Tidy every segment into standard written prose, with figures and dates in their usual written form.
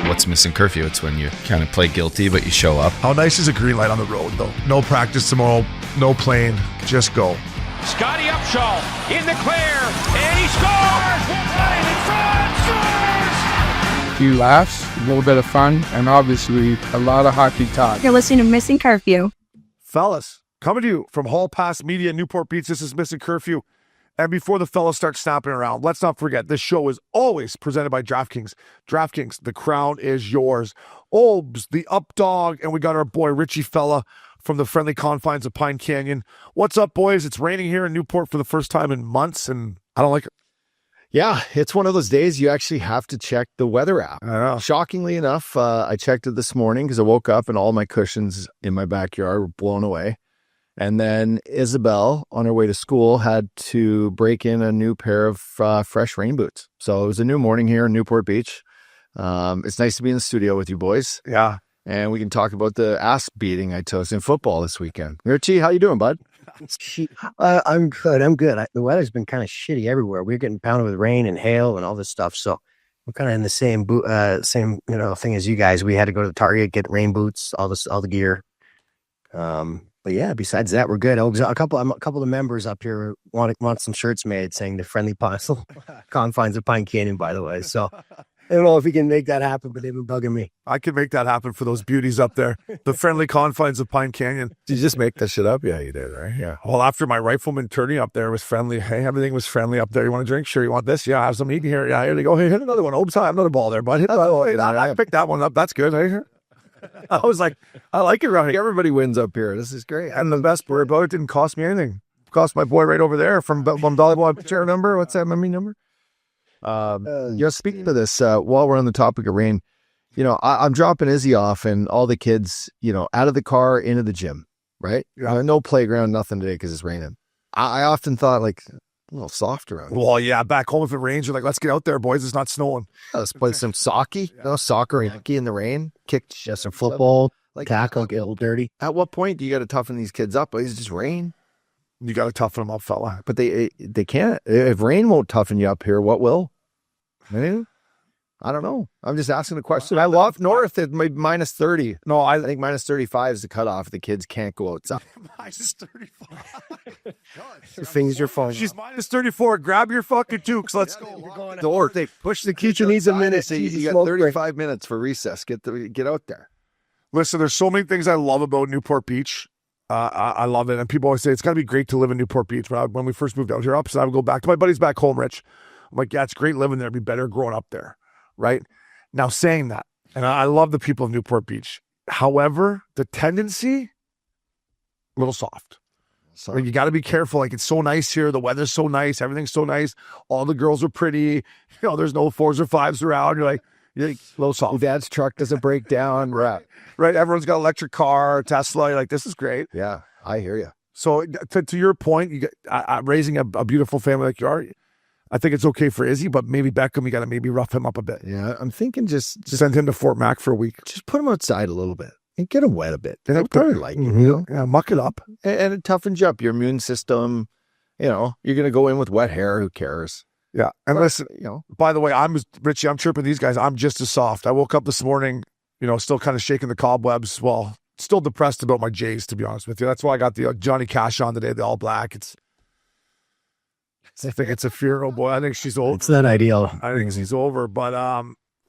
what's Missin Curfew? It's when you kind of play guilty, but you show up. How nice is a green light on the road, though? No practice tomorrow, no plane, just go. Scotty Upshaw in the clear, and he scores! Right in front, scores! A few laughs, a little bit of fun, and obviously a lot of hockey talk. You're listening to Missin Curfew. Fellas, coming to you from Hall Pass Media, Newport Beach, this is Missin Curfew. And before the fellas start snapping around, let's not forget, this show is always presented by DraftKings. DraftKings, the crown is yours. Obes, the up dog, and we got our boy Richie Fella from the friendly confines of Pine Canyon. What's up, boys? It's raining here in Newport for the first time in months, and I don't like it. Yeah, it's one of those days you actually have to check the weather app. I know. Shockingly enough, I checked it this morning because I woke up and all my cushions in my backyard were blown away. And then Isabel, on her way to school, had to break in a new pair of fresh rain boots. So it was a new morning here in Newport Beach. It's nice to be in the studio with you boys. Yeah. And we can talk about the ass beating I took in football this weekend. Richie, how you doing, bud? I'm good. The weather's been kind of shitty everywhere. We're getting pounded with rain and hail and all this stuff. So we're kind of in the same thing as you guys. We had to go to the Target, get rain boots, all the gear. But yeah, besides that, we're good. A couple of members up here want some shirts made saying the friendly confines of Pine Canyon, by the way. So I don't know if we can make that happen, but they've been bugging me. I could make that happen for those beauties up there. The friendly confines of Pine Canyon. Did you just make that shit up? Yeah, you did, right? Yeah. Well, after my rifleman tourney up there was friendly. Hey, everything was friendly up there. You want a drink? Sure. You want this? Yeah, I have some eating here. Yeah, here they go. Hey, hit another one. Oops, I have another ball there, bud. Hit another one. I picked that one up. That's good. Hey, I was like, I like it around here. Everybody wins up here. This is great. And the best part about it didn't cost me anything. It cost my boy right over there from Volleyball chair number. What's that memory number? Speaking of this, while we're on the topic of rain, I'm dropping Izzy off and all the kids, out of the car into the gym, right? No playground, nothing today because it's raining. I often thought like a little soft around. Well, yeah, back home if it rains, you're like, let's get out there, boys. It's not snowing. Let's play some soccer, soccer and hockey in the rain. Kick Just some football, tackle, get a little dirty. At what point do you got to toughen these kids up? It's just rain. You got to toughen them up, fella. But they can't. If rain won't toughen you up here, what will? I don't know. I'm just asking the question. I love north at minus 30. No, I think minus 35 is the cutoff. The kids can't go outside. Minus 35. Your fingers, your phone. She's minus 34. Grab your fucking tukes. Let's go. Door. They push the kitchen needs a minute. So you got 35 minutes for recess. Get out there. Listen, there's so many things I love about Newport Beach. I love it. And people always say it's got to be great to live in Newport Beach. When we first moved out here, I would go back to my buddies back home, Rich. I'm like, yeah, it's great living there. It'd be better growing up there. Right? Now, saying that, and I love the people of Newport Beach. However, the tendency, a little soft. Like, you got to be careful. Like, it's so nice here. The weather's so nice. Everything's so nice. All the girls are pretty. There's no 4s or 5s around. You're like a little soft. Dad's truck doesn't break down. Right. Everyone's got an electric car, Tesla. You're like, this is great. Yeah, I hear you. So to your point, raising a beautiful family like you are, I think it's okay for Izzy, but maybe Beckham, you got to maybe rough him up a bit. Yeah, I'm thinking just send him to Fort Mac for a week. Just put him outside a little bit and get him wet a bit. They'll probably like it. Yeah, muck it up. And it toughens you up. Your immune system, you're going to go in with wet hair. Who cares? Yeah. And listen, by the way, Richie, I'm chirping these guys. I'm just as soft. I woke up this morning, still kind of shaking the cobwebs. Well, still depressed about my Jays, to be honest with you. That's why I got the Johnny Cash on today, the all black. I think it's a funeral, boy. I think she's over. It's not ideal. I think she's over, but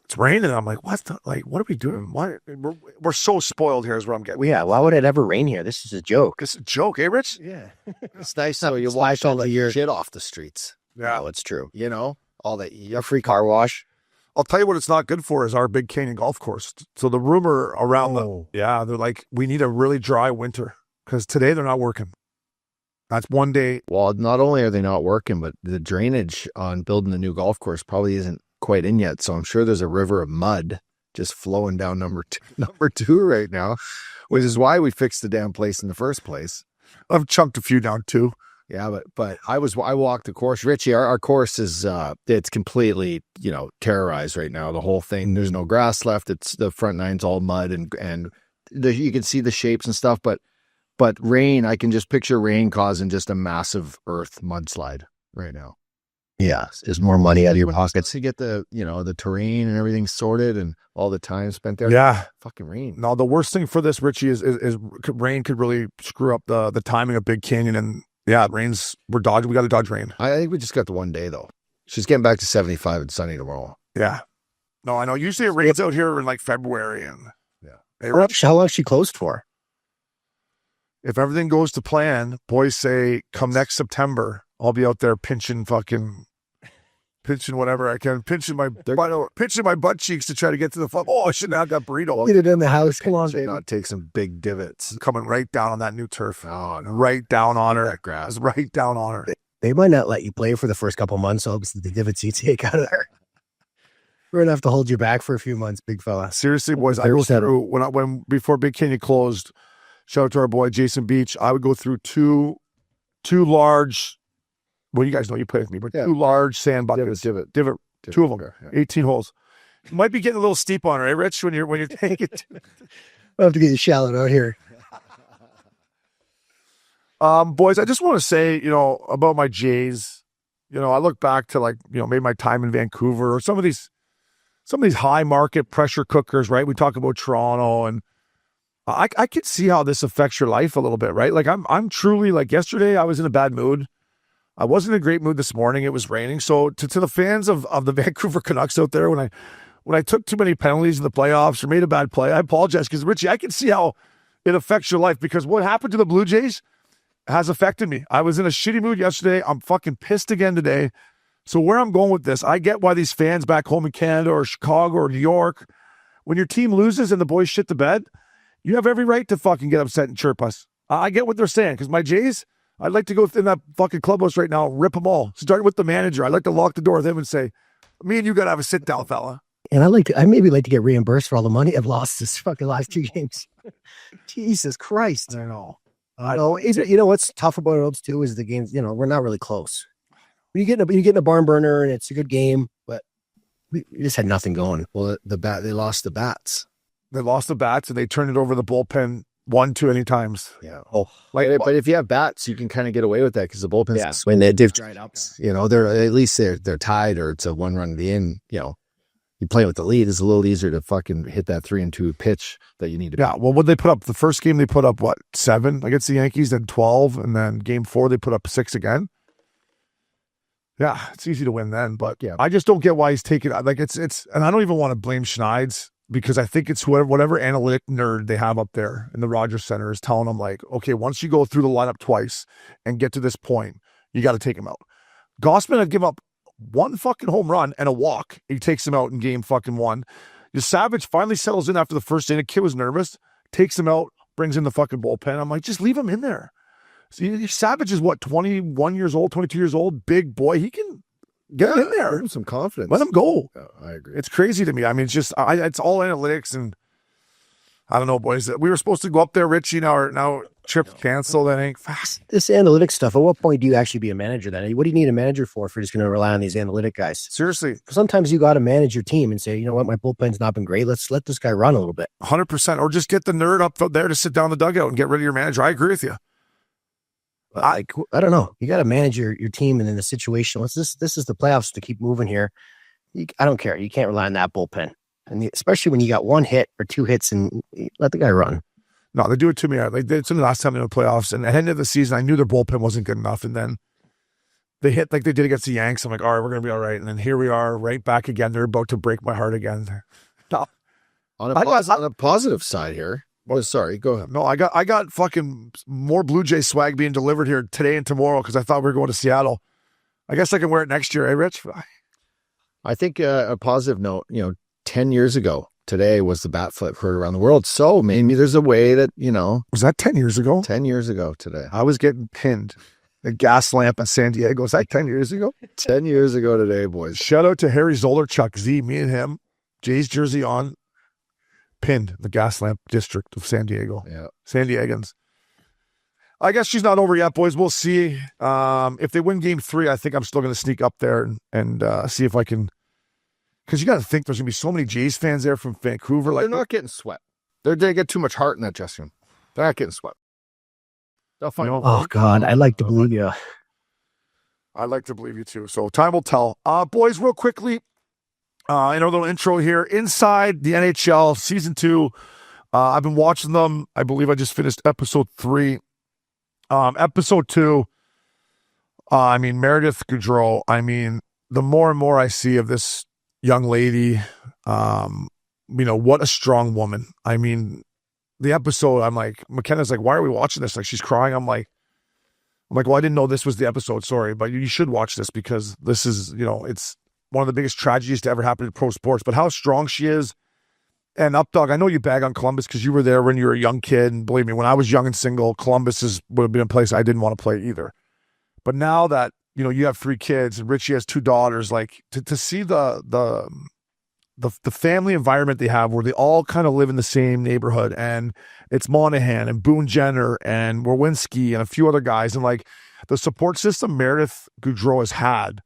it's raining. I'm like, what are we doing? Why? We're so spoiled here is where I'm getting. Yeah, why would it ever rain here? This is a joke. It's a joke, eh, Rich? Yeah. It's nice so you wash all the shit off the streets. Yeah. It's true. All that A free car wash. I'll tell you what it's not good for is our Big Canyon golf course. So the rumor around they're like, we need a really dry winter because today they're not working. That's one day. Well, not only are they not working, but the drainage on building the new golf course probably isn't quite in yet. So I'm sure there's a river of mud just flowing down number two right now, which is why we fixed the damn place in the first place. I've chunked a few down too. Yeah, but I walked the course. Richie, our course is it's completely terrorized right now. The whole thing. There's no grass left. It's the front nine's all mud and you can see the shapes and stuff, but rain, I can just picture rain causing just a massive earth mudslide right now. Yeah, there's more money out of your pockets. To get the terrain and everything sorted and all the time spent there. Yeah. Fucking rain. No, the worst thing for this, Richie, is rain could really screw up the timing of Big Canyon. And yeah, we got to dodge rain. I think we just got the one day though. She's getting back to 75 and sunny tomorrow. Yeah. No, I know. Usually it rains out here in like February. And hey, How long is she closed for? if everything goes to plan, boys say come next September, I'll be out there pinching whatever I can, pinching my butt cheeks to try to get to the Oh, I shouldn't have that burrito. Get it in the house. Come on, Should baby. not take some big divots. Coming right down on that new turf. Oh, no. Right down on her. That grass. Right down on her. They might not let you play for the first couple months, so the divots you take out of there. We're gonna have to hold you back for a few months, big fella. Seriously, boys, I go through before Big Canyon closed. Shout out to our boy Jason Beach. I would go through two large. Well, you guys know you play with me, but two large sand buckets. Divot. Two of them. Yeah. 18 holes. You might be getting a little steep on her, eh, Rich? When you're taking it. We'll have to get you shallowed out here. Boys, I just want to say, about my Jays. I look back to maybe my time in Vancouver or some of these high market pressure cookers, right? We talk about Toronto, and I could see how this affects your life a little bit, right? Like I'm truly yesterday I was in a bad mood. I wasn't in a great mood this morning. It was raining. So to the fans of the Vancouver Canucks out there, when I took too many penalties in the playoffs or made a bad play, I apologize, because Richie, I can see how it affects your life, because what happened to the Blue Jays has affected me. I was in a shitty mood yesterday. I'm fucking pissed again today. So where I'm going with this, I get why these fans back home in Canada or Chicago or New York, when your team loses and the boys shit the bed, you have every right to fucking get upset and chirp us. I get what they're saying, because my Jays, I'd like to go in that fucking clubhouse right now and rip them all. Start with the manager. I'd like to lock the door with him and say, me and you got to have a sit down, fella. And I maybe like to get reimbursed for all the money I've lost this fucking last 2 games. Jesus Christ. I know. What's tough about it too is the games, we're not really close. You get in a barn burner and it's a good game, but we just had nothing going. Well, they lost the bats. They lost the bats and they turned it over the bullpen 1 too many times. Yeah. But if you have bats, you can kind of get away with that, because the bullpen's when they've dried up. They're at least they're tied, or it's a 1-run at the end. You play with the lead, it's a little easier to fucking hit that 3-2 pitch that you need to. Yeah. Well, what they put up the first game, they put up 7 against the Yankees, then 12, and then game 4 they put up 6 again. Yeah, it's easy to win then, but I just don't get why he's taking it's and I don't even want to blame Schneids, because I think it's whatever analytic nerd they have up there in the Rogers Center is telling them okay, once you go through the lineup twice and get to this point, you got to take him out. Gossman had given up 1 fucking home run and a walk. He takes him out in game fucking 1. Savage finally settles in after the first inning. The kid was nervous, takes him out, brings in the fucking bullpen. I'm like, just leave him in there. See, Savage is 21 years old, 22 years old, big boy. He can get in there. Give him some confidence. Let him go. I agree. It's crazy to me. I mean, it's just, it's all analytics, and I don't know, boys. We were supposed to go up there, Richie. Now trip's canceled. That ain't fast. This analytics stuff, at what point do you actually be a manager then? What do you need a manager for if you're just going to rely on these analytic guys? Seriously. Sometimes you got to manage your team and say, you know what, my bullpen's not been great. Let's let this guy run a little bit. 100%. Or just get the nerd up there to sit down in the dugout and get rid of your manager. I agree with you. I don't know. You got to manage your team, and in the situation, this is the playoffs to keep moving here. I don't care. You can't rely on that bullpen, and especially when you got 1 hit or 2 hits, and let the guy run. No, they do it to me. They did it to me last time in the playoffs, and at the end of the season, I knew their bullpen wasn't good enough, and then they hit like they did against the Yanks. I'm like, all right, we're gonna be all right, and then here we are, right back again. They're about to break my heart again. No. On a positive side here. Oh, sorry. Go ahead. No, I got fucking more Blue Jay swag being delivered here today and tomorrow, because I thought we were going to Seattle. I guess I can wear it next year, eh, Rich? I think a positive note, 10 years ago today was the bat flip heard around the world. So maybe there's a way that, Was that 10 years ago? 10 years ago today. I was getting pinned. The gas lamp in San Diego. Was that 10 years ago? 10 years ago today, boys. Shout out to Harry Zolarchuk, Z, me and him, Jay's jersey on, pinned the gas lamp district of San Diego. Yeah. San Diegans. I guess she's not over yet, boys. We'll see. If they win game 3, I think I'm still going to sneak up there and see if I can. Because you got to think there's going to be so many Jays fans there from Vancouver. They're not getting swept. They get too much heart in that dressing room. They're not getting swept. They'll find. Oh God, I like to believe you. I'd like to believe you too. So time will tell. Boys, real quickly, in our little intro here, inside the NHL season 2, I've been watching them. I believe I just finished episode 3. Episode 2, Meredith Gaudreau, the more and more I see of this young lady, what a strong woman. The episode, I'm like, McKenna's like, why are we watching this? Like, she's crying. I'm like, well, I didn't know this was the episode. Sorry, but you should watch this because this is, it's one of the biggest tragedies to ever happen in pro sports. But how strong she is. And Updog, I know you bag on Columbus because you were there when you were a young kid. And believe me, when I was young and single, Columbus would have been a place I didn't want to play either. But now that, you have 3 kids and Richie has 2 daughters, like to see the family environment they have where they all kind of live in the same neighborhood, and it's Monahan and Boone Jenner and Werwinski and a few other guys, and like the support system Meredith Gaudreau has had,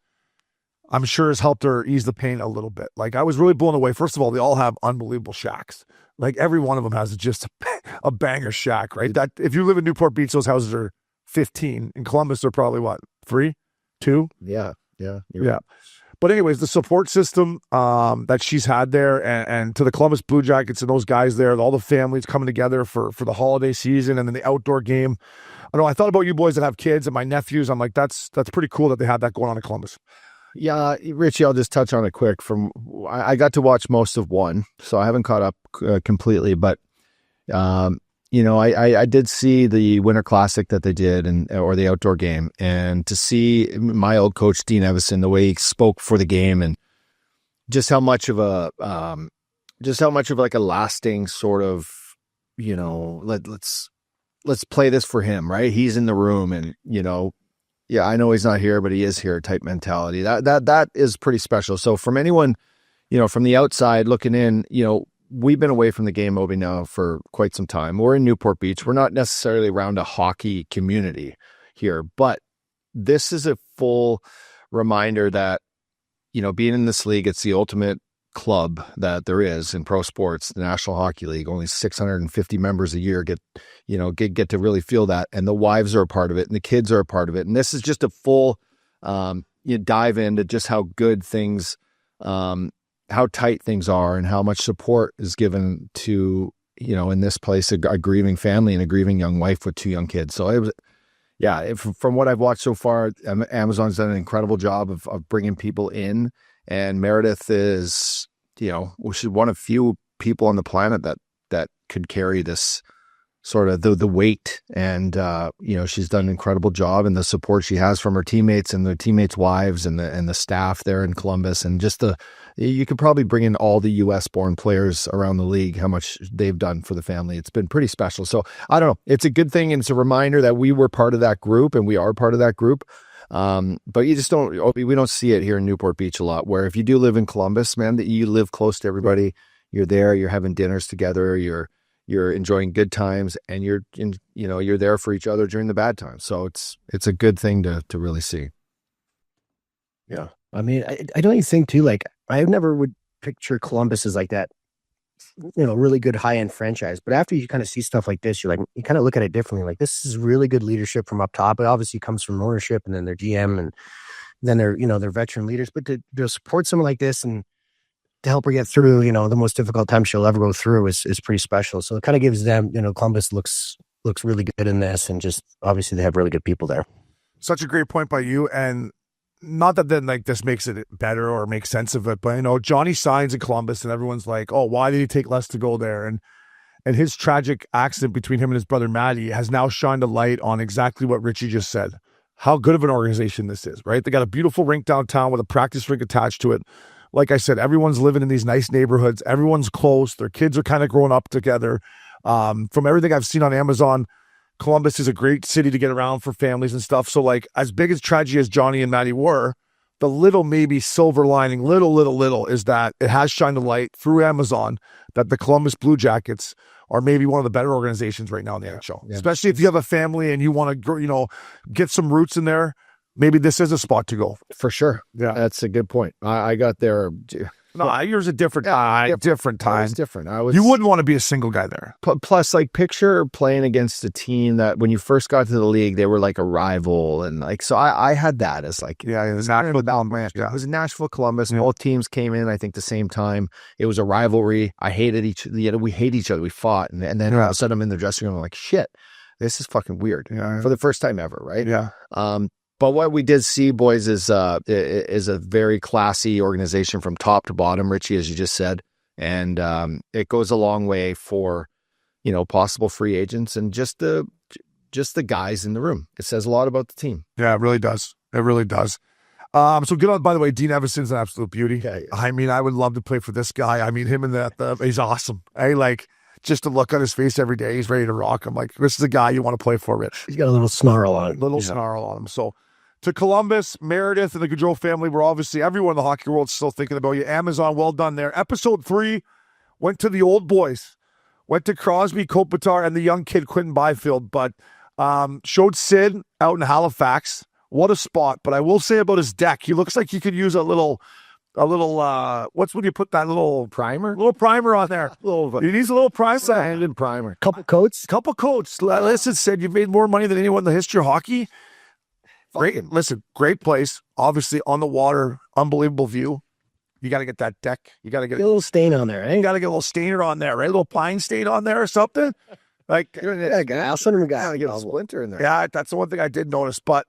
I'm sure has helped her ease the pain a little bit. Like, I was really blown away. First of all, they all have unbelievable shacks. Like, every one of them has just a banger shack, right? That if you live in Newport Beach, those houses are 15. In Columbus, they're probably what, 3, 2? Yeah. But anyways, the support system that she's had there, and to the Columbus Blue Jackets and those guys there, all the families coming together for the holiday season and then the outdoor game. I thought about you boys that have kids and my nephews. I'm like, that's pretty cool that they had that going on in Columbus. Yeah, Richie, I'll just touch on it quick. I got to watch most of 1, so I haven't caught up completely. But I did see the Winter Classic that they did, or the outdoor game, and to see my old coach Dean Evison, the way he spoke for the game, and just how much of like a lasting sort of, let's play this for him, right? He's in the room, and yeah, I know he's not here, but he is here type mentality. That is pretty special. So from anyone, from the outside looking in, we've been away from the game, Obi, now for quite some time. We're in Newport Beach. We're not necessarily around a hockey community here, but this is a full reminder that, being in this league, it's the ultimate club that there is in pro sports, the National Hockey League. Only 650 members a year get to really feel that. And the wives are a part of it and the kids are a part of it. And this is just a full, dive into just how good things, how tight things are and how much support is given to, in this place, a grieving family and a grieving young wife with 2 young kids. So it was, from what I've watched so far, Amazon's done an incredible job of bringing people in, and Meredith is, she's one of few people on the planet that could carry this sort of the weight, and she's done an incredible job, and the support she has from her teammates and the teammates' wives and the staff there in Columbus, and just you could probably bring in all the US born players around the league, how much they've done for the family. It's been pretty special. So I don't know, it's a good thing, and it's a reminder that we were part of that group and we are part of that group. But we don't see it here in Newport Beach a lot, where if you do live in Columbus, man, that you live close to everybody, you're there, you're having dinners together, you're enjoying good times, and you're there for each other during the bad times. So it's a good thing to really see. Yeah. I don't even think too, like, I never would picture Columbus as like that, really good high-end franchise. But after you kind of see stuff like this, you're like, you kind of look at it differently. Like, this is really good leadership from up top. It obviously comes from ownership and then their GM and then their veteran leaders. But to support someone like this and to help her get through, the most difficult time she'll ever go through is pretty special. So it kind of gives them, Columbus looks really good in this, and just obviously they have really good people there. Such a great point by you, and not that then like this makes it better or makes sense of it, but Johnny signs in Columbus and everyone's like, oh, why did he take less to go there? And his tragic accident between him and his brother Matty has now shined a light on exactly what Richie just said. How good of an organization this is, right? They got a beautiful rink downtown with a practice rink attached to it. Like I said, everyone's living in these nice neighborhoods. Everyone's close. Their kids are kind of growing up together. From everything I've seen on Amazon, Columbus is a great city to get around for families and stuff. So like, as big as tragedy as Johnny and Matty were, the little maybe silver lining, little is that it has shined a light through Amazon that the Columbus Blue Jackets are maybe one of the better organizations right now in the NHL. Yeah. Especially if you have a family and you want to, get some roots in there. Maybe this is a spot to go. For sure. Yeah. That's a good point. I got there No, yours a different time. Different It time. was different. You wouldn't want to be a single guy there. Plus, like, picture playing against a team that when you first got to the league, they were like a rival. And like, so I had that as like, Yeah, it was Nashville, Columbus. Yeah. it was Nashville, Columbus. Both teams came in, I think, the same time. It was a rivalry. I hated we hate each other. We fought. And then all of a sudden I'm in the dressing room. I'm like, shit, this is fucking weird for the first time ever. Right. Yeah. But what we did see, boys, is a very classy organization from top to bottom, Richie, as you just said. And it goes a long way for, possible free agents and just the guys in the room. It says a lot about the team. Yeah, it really does. It really does. So good on, by the way, Dean Evason's an absolute beauty. Yeah. I mean, I would love to play for this guy. I mean, him and he's awesome. Like, just to look on his face every day, he's ready to rock. I'm like, this is the guy you want to play for, Rich. He's got a little snarl on him. Snarl on him. So to Columbus, Meredith, and the Gaudreau family, we're obviously, everyone in the hockey world is still thinking about you. Amazon, well done there. Episode 3 went to the old boys. Went to Crosby, Kopitar, and the young kid, Quentin Byfield, but showed Sid out in Halifax. What a spot. But I will say about his deck, he looks like he could use a little what's when you put that little Primer? little primer on there. He needs a little primer. Sanded primer. Couple coats. Listen, Sid, you've made more money than anyone in the history of hockey. Great place. Obviously on the water, unbelievable view. You got to get that deck. You got to get a little stain on there, eh? You got to get a little stainer on there, right? A little pine stain on there or something. Like, I'll send him a guy. Get a splinter in there. Yeah, that's the one thing I did notice. But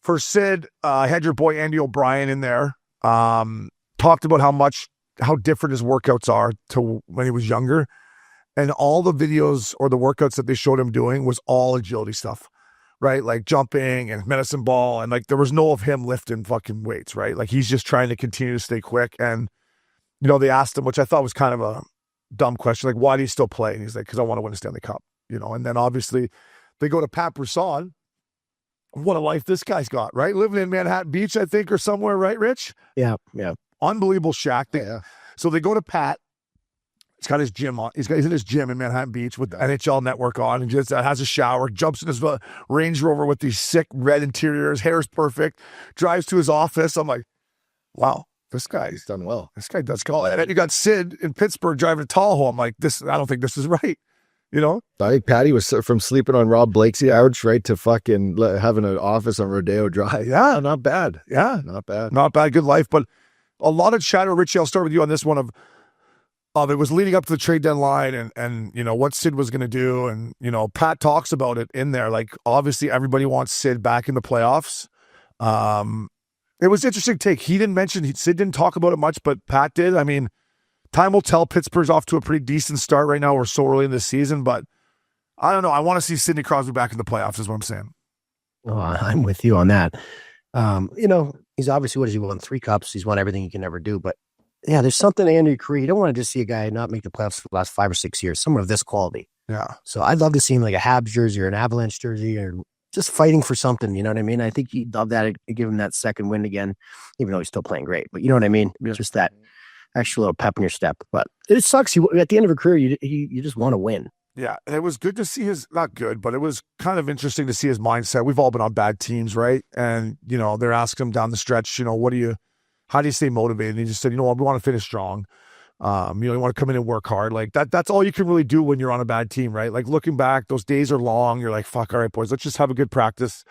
for Sid, I had your boy Andy O'Brien in there. Talked about how different his workouts are to when he was younger. And all the videos or the workouts that they showed him doing was all agility stuff, right? Like jumping and medicine ball. And like, there was no of him lifting fucking weights, right? Like, he's just trying to continue to stay quick. And, they asked him, which I thought was kind of a dumb question, like, why do you still play? And he's like, because I want to win a Stanley Cup, And then obviously they go to Pat Brisson. What a life this guy's got, right? Living in Manhattan Beach, I think, or somewhere, right, Rich? Yeah. Unbelievable shack. Yeah. So they go to Pat. He's got his gym on. He's in his gym in Manhattan Beach with the NHL Network on, and just has a shower, jumps in his Range Rover with these sick red interiors, hair's perfect, drives to his office. I'm like, wow, this guy's done well. This guy does call it. And then you got Sid in Pittsburgh driving a Tahoe. I'm like, I don't think this is right. I think Patty was from sleeping on Rob Blake's couch right to fucking having an office on Rodeo Drive. Yeah, not bad. Yeah, not bad. Not bad. Good life, but a lot of chatter. Richie, I'll start with you on this one of it was leading up to the trade deadline and what Sid was going to do. And, Pat talks about it in there. Like, obviously everybody wants Sid back in the playoffs. It was interesting take. He didn't mention, Sid didn't talk about it much, but Pat did. I mean, time will tell. Pittsburgh's off to a pretty decent start right now. We're so early in the season, but I don't know. I want to see Sidney Crosby back in the playoffs is what I'm saying. Oh, I'm with you on that. He's obviously, what has he won? 3 cups. He's won everything he can ever do, but yeah, there's something to Andrew Carey. You don't want to just see a guy not make the playoffs for the last 5 or 6 years, someone of this quality. Yeah. So I'd love to see him like a Habs jersey or an Avalanche jersey or just fighting for something. You know what I mean? I think he'd love that. It'd give him that second win again, even though he's still playing great. But you know what I mean? Just that extra little pep in your step. But it sucks. At the end of a career, you just want to win. Yeah, it was good to see not good, but it was kind of interesting to see his mindset. We've all been on bad teams, right? And, they're asking him down the stretch, how do you stay motivated? And he just said, we want to finish strong. You want to come in and work hard. Like that's all you can really do when you're on a bad team, right? Like, looking back, those days are long. You're like, fuck, all right, boys, let's just have a good practice.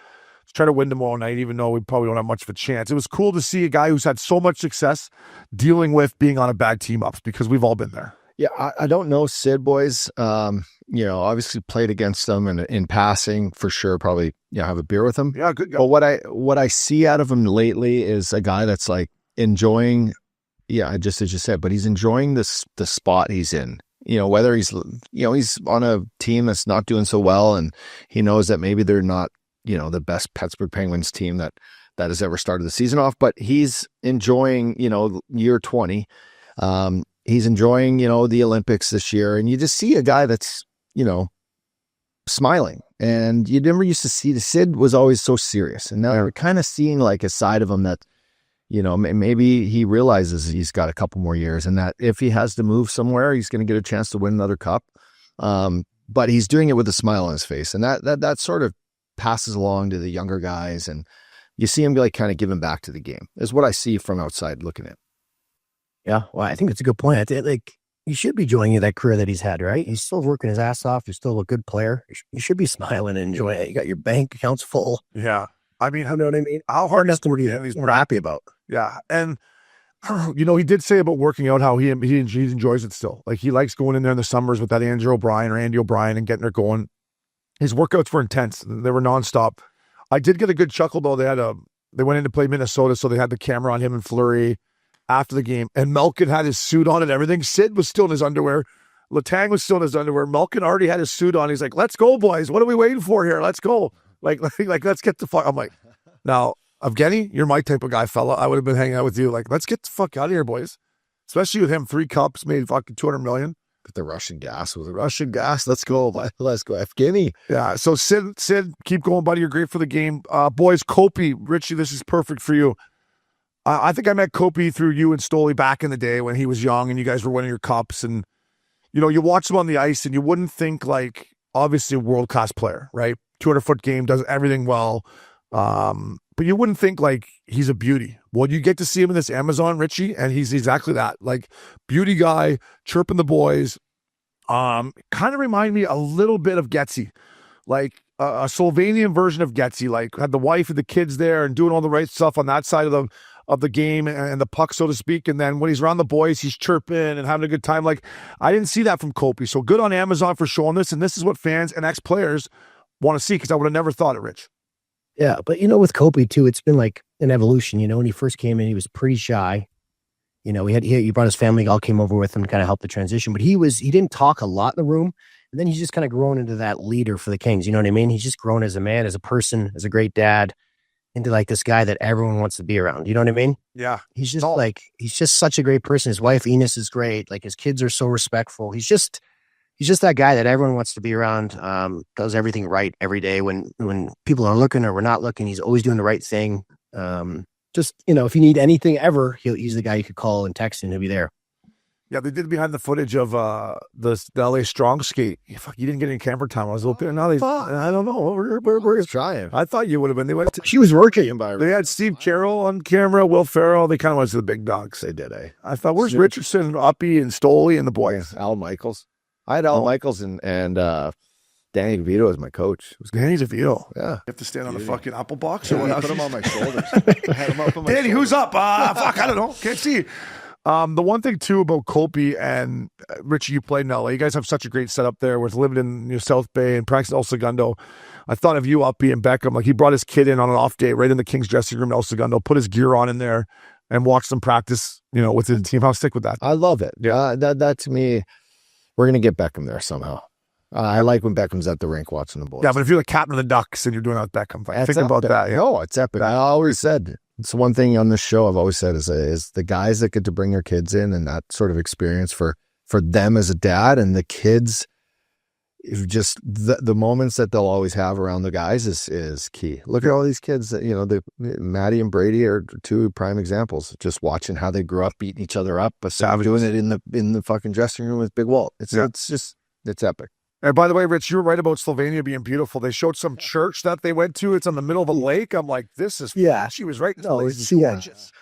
Let's try to win tomorrow night, even though we probably don't have much of a chance. It was cool to see a guy who's had so much success dealing with being on a bad team ups, because we've all been there. Yeah, I don't know Sid, boys. Obviously played against them and in passing for sure. Probably have a beer with him. Yeah, good guy. But what I see out of him lately is a guy that's like enjoying. Yeah, just as you said, but he's enjoying the spot he's in. Whether he's on a team that's not doing so well, and he knows that maybe they're not the best Pittsburgh Penguins team that has ever started the season off, but he's enjoying year 20. He's enjoying, the Olympics this year. And you just see a guy that's, smiling. And you never used to see Sid was always so serious. And now we're kind of seeing like a side of him that, maybe he realizes he's got a couple more years and that if he has to move somewhere, he's going to get a chance to win another cup. But he's doing it with a smile on his face. And that sort of passes along to the younger guys. And you see him like kind of giving back to the game is what I see from outside looking at. Yeah, well, I think it's a good point. I think, like, you should be enjoying that career that he's had, right? He's still working his ass off. He's still a good player. You should be smiling and enjoying it. You got your bank accounts full. Yeah. I mean, You know what I mean? how hard is We're happy about. Yeah. And, he did say about working out how he enjoys it still. Like, he likes going in there in the summers with that Andrew O'Brien or Andy O'Brien and getting her going. His workouts were intense. They were nonstop. I did get a good chuckle, though. They went in to play Minnesota, so they had the camera on him and Fleury after the game. And Malkin had his suit on and everything. Sid was still in his underwear. Letang was still in his underwear. Malkin already had his suit on. He's like, let's go, boys. What are we waiting for here? Let's go. Like let's get the fuck. I'm like, now, Evgeny, you're my type of guy, fella. I would have been hanging out with you. Like, let's get the fuck out of here, boys. Especially with him, 3 cups, made fucking $200 million. Get the Russian gas with the Russian gas. Let's go. Let's go. Evgeny. Yeah. So Sid, keep going, buddy. You're great for the game. Boys, Kopi, Richie, this is perfect for you. I think I met Kopi through you and Stoli back in the day when he was young and you guys were winning your cups. And, you watch him on the ice and you wouldn't think, like, obviously a world-class player, right? 200-foot game, does everything well. But you wouldn't think, like, he's a beauty. Well, you get to see him in this Amazon, Richie, and he's exactly that. Like, beauty guy, chirping the boys. Kind of remind me a little bit of Getsy. Like, a Slovenian version of Getsy. Like, had the wife and the kids there and doing all the right stuff on that side of the game and the puck, so to speak. And then when he's around the boys, he's chirping and having a good time. Like, I didn't see that from Kopi. So good on Amazon for showing this. And this is what fans and ex-players want to see, because I would have never thought it, Rich. Yeah, but with Kopi too, it's been like an evolution. When he first came in, he was pretty shy. He brought his family, all came over with him to kind of help the transition. But he didn't talk a lot in the room. And then he's just kind of grown into that leader for the Kings. You know what I mean? He's just grown as a man, as a person, as a great dad, into like this guy that everyone wants to be around. You know what I mean? Yeah. He's just such a great person. His wife, Enos, is great. Like, his kids are so respectful. He's just that guy that everyone wants to be around. Does everything right every day. When people are looking or we're not looking, he's always doing the right thing. If you need anything ever, he's the guy you could call and text and he'll be there. Yeah, they did behind the footage of the LA Strong skate. Fuck, you didn't get any camera time. I was a little bit. Now I don't know. We're trying. I thought you would have been. She was working. They had Steve Carroll on camera, Will Ferrell. They kind of went to the big dogs. They did, eh? I thought, where's Richardson, Uppy, and Stoli and the boys? Al Michaels. I had Al Michaels and Danny DeVito as my coach. It was Danny DeVito. Yeah. You have to stand on the fucking apple box? Or what? I put him on my shoulders. I had him up on my Danny, shoulders. who's up? Fuck, I don't know. Can't see. The one thing, too, about Kopi and Richie, you played in LA. You guys have such a great setup there with living in South Bay and practicing El Segundo. I thought of you, Uppy, and Beckham. Like, he brought his kid in on an off day right in the Kings dressing room in El Segundo, put his gear on in there, and watched them practice, with his team. How sick with that? I love it. Yeah, that to me, we're going to get Beckham there somehow. I like when Beckham's at the rink watching the boys. Yeah, but if you're the captain of the Ducks and you're doing that with Beckham, think about that. Yeah. No, it's epic. I always said, it's one thing on this show I've always said is the guys that get to bring their kids in and that sort of experience for them as a dad and the kids, just the moments that they'll always have around the guys is key. Look at all these kids that, Maddie and Brady are 2 prime examples, just watching how they grew up beating each other up, but doing it in the fucking dressing room with Big Walt. It's epic. And by the way, Rich, you were right about Slovenia being beautiful. They showed some church that they went to. It's in the middle of a lake. I'm like, this is, she was right. No, it's gorgeous.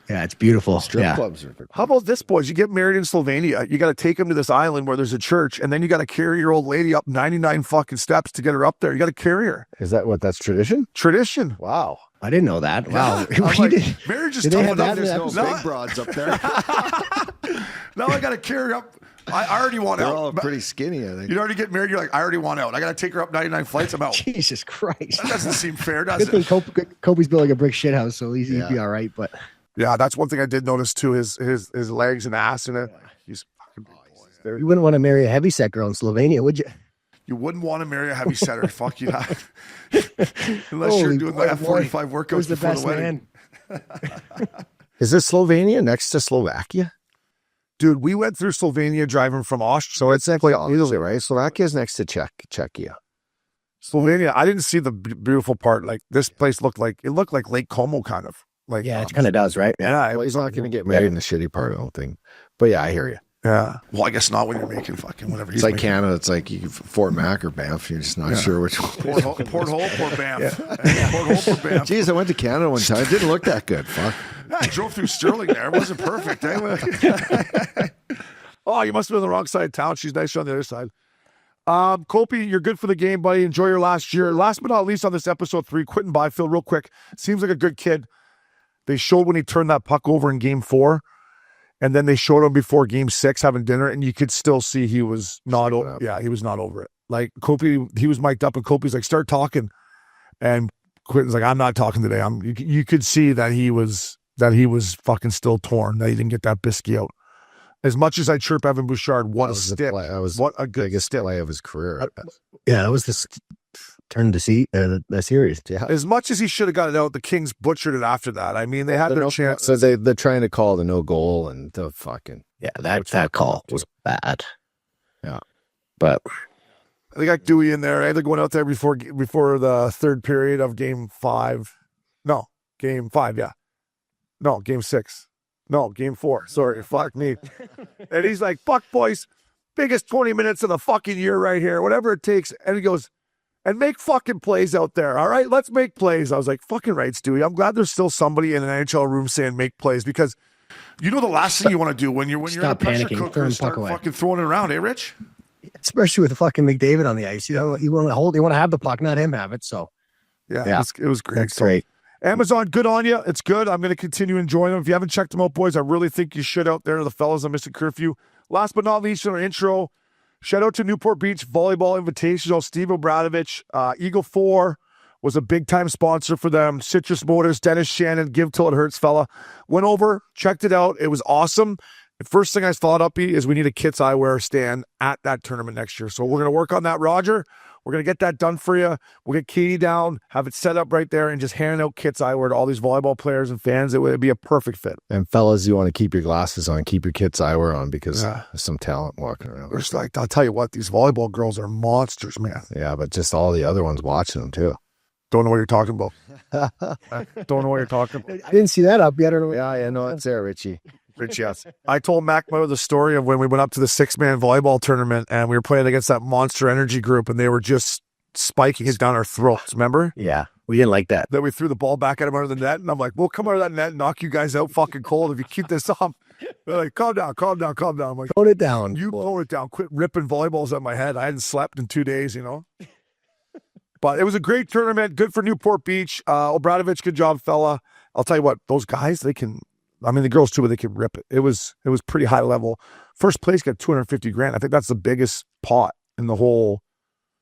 Yeah, it's beautiful. Strip clubs are How about this, boys? You get married in Slovenia. You got to take them to this island where there's a church, and then you got to carry your old lady up 99 fucking steps to get her up there. You got to carry her. Is that that's tradition? Tradition. Wow. I didn't know that. Wow. Marriage is Did tough they have enough. that There's in no big broads up there. Now I got to carry her up. I already want They're out. all pretty skinny, I think. You already get married. You're like, I already want out. I got to take her up 99 flights. I'm out. Jesus Christ. That doesn't seem fair, does Good it? thing Kobe's built like a brick shithouse, so he'd be all right. But yeah, that's one thing I did notice too. His legs and ass and it. He's fucking. you wouldn't want to marry a heavyset girl in Slovenia, would you? You wouldn't want to marry a heavy setter. Fuck you not. Unless you're doing the F45 workouts the before best the wedding. man? Is this Slovenia next to Slovakia? Dude, we went through Slovenia driving from Austria. So it's like easily, right? Slovakia is next to Czechia. Slovenia, I didn't see the beautiful part. Like, this place looked like Lake Como, kind of. Like, Yeah, it kind of does, right? yeah. Well, he's not going to get married in the shitty part, I don't think. But yeah, I hear you. Yeah. Well, I guess not when you're making fucking whatever. It's like Canada. It's like Fort Mac or Banff. You're just not sure which one. Port Hole, Port Banff. Port Hole, Port Banff. Jeez, I went to Canada one time. It didn't look that good. Fuck. I drove through Sterling there. It wasn't perfect. Oh, you must have been on the wrong side of town. She's nice on the other side. Colby, you're good for the game, buddy. Enjoy your last year. Last but not least on this episode 3, Quentin Byfield, real quick. Seems like a good kid. They showed when he turned that puck over in game 4. And then they showed him before game 6 having dinner, and you could still see he was not over. Yeah, he was not over it. Like Kopi, he was mic'd up, and Kopi's like, "Start talking," and Quentin's like, "I'm not talking today." You could see that he was fucking still torn, that he didn't get that biscuit out. As much as I chirp Evan Bouchard, what a stick! What a good biggest play of his career. Yeah, that was the turn to see the series. Yeah. As much as he should have got it out, the Kings butchered it after that. I mean, they had their chance. So they're trying to call the no goal and the fucking that call was bad. Yeah, but they got Dewey in there. They're going out there before the third period of game 5. No, game 5. Yeah, no, game 6. No, game 4. Sorry, fuck me. And he's like, "Fuck, boys, biggest 20 minutes of the fucking year right here. Whatever it takes." And he goes, "And make fucking plays out there. All right, let's make plays." I was like, "Fucking right, Stewie." I'm glad there's still somebody in an NHL room saying make plays, because you know the last thing you want to do when you're in a pressure cooker is start fucking throwing it around, eh, Rich? Especially with fucking McDavid on the ice. You know, you want to have the puck, not him have it. So yeah. It was great. That's great. Amazon, good on you. It's good. I'm going to continue enjoying them. If you haven't checked them out, boys, I really think you should out there. The fellas on Missin Curfew. Last but not least, in our intro, shout out to Newport Beach Volleyball Invitational. Steve Obradovich, Eagle 4 was a big-time sponsor for them. Citrus Motors, Dennis Shannon, Give Till It Hurts fella. Went over, checked it out. It was awesome. The first thing I thought up is we need a Kits Eyewear stand at that tournament next year. So we're going to work on that, Roger. We're going to get that done for you. We'll get Katie down, have it set up right there, and just hand out Kits Eyewear to all these volleyball players and fans. It would be a perfect fit. And fellas, you want to keep your glasses on, keep your Kits Eyewear on, because there's some talent walking around. There's like, I'll tell you what, these volleyball girls are monsters, man. Yeah, but just all the other ones watching them too. Don't know what you're talking about. Don't know what you're talking about. I didn't see that up yet. I don't know. Yeah, no, it's there, Richie. Rich, yes. I told Mac Mo the story of when we went up to the 6-man volleyball tournament and we were playing against that Monster Energy group, and they were just spiking it down our throats. Remember? Yeah, we didn't like that. Then we threw the ball back at him under the net, and I'm like, "We'll come out of that net and knock you guys out fucking cold if you keep this up." They're like, calm down. I'm like, tone it down. You tone it down. Quit ripping volleyballs at my head. I hadn't slept in 2 days, you know. But it was a great tournament. Good for Newport Beach. Obradovich, good job, fella. I'll tell you what, those guys, they can. I mean, the girls too, but they can rip it. It was pretty high level. First place got $250,000. I think that's the biggest pot in the whole.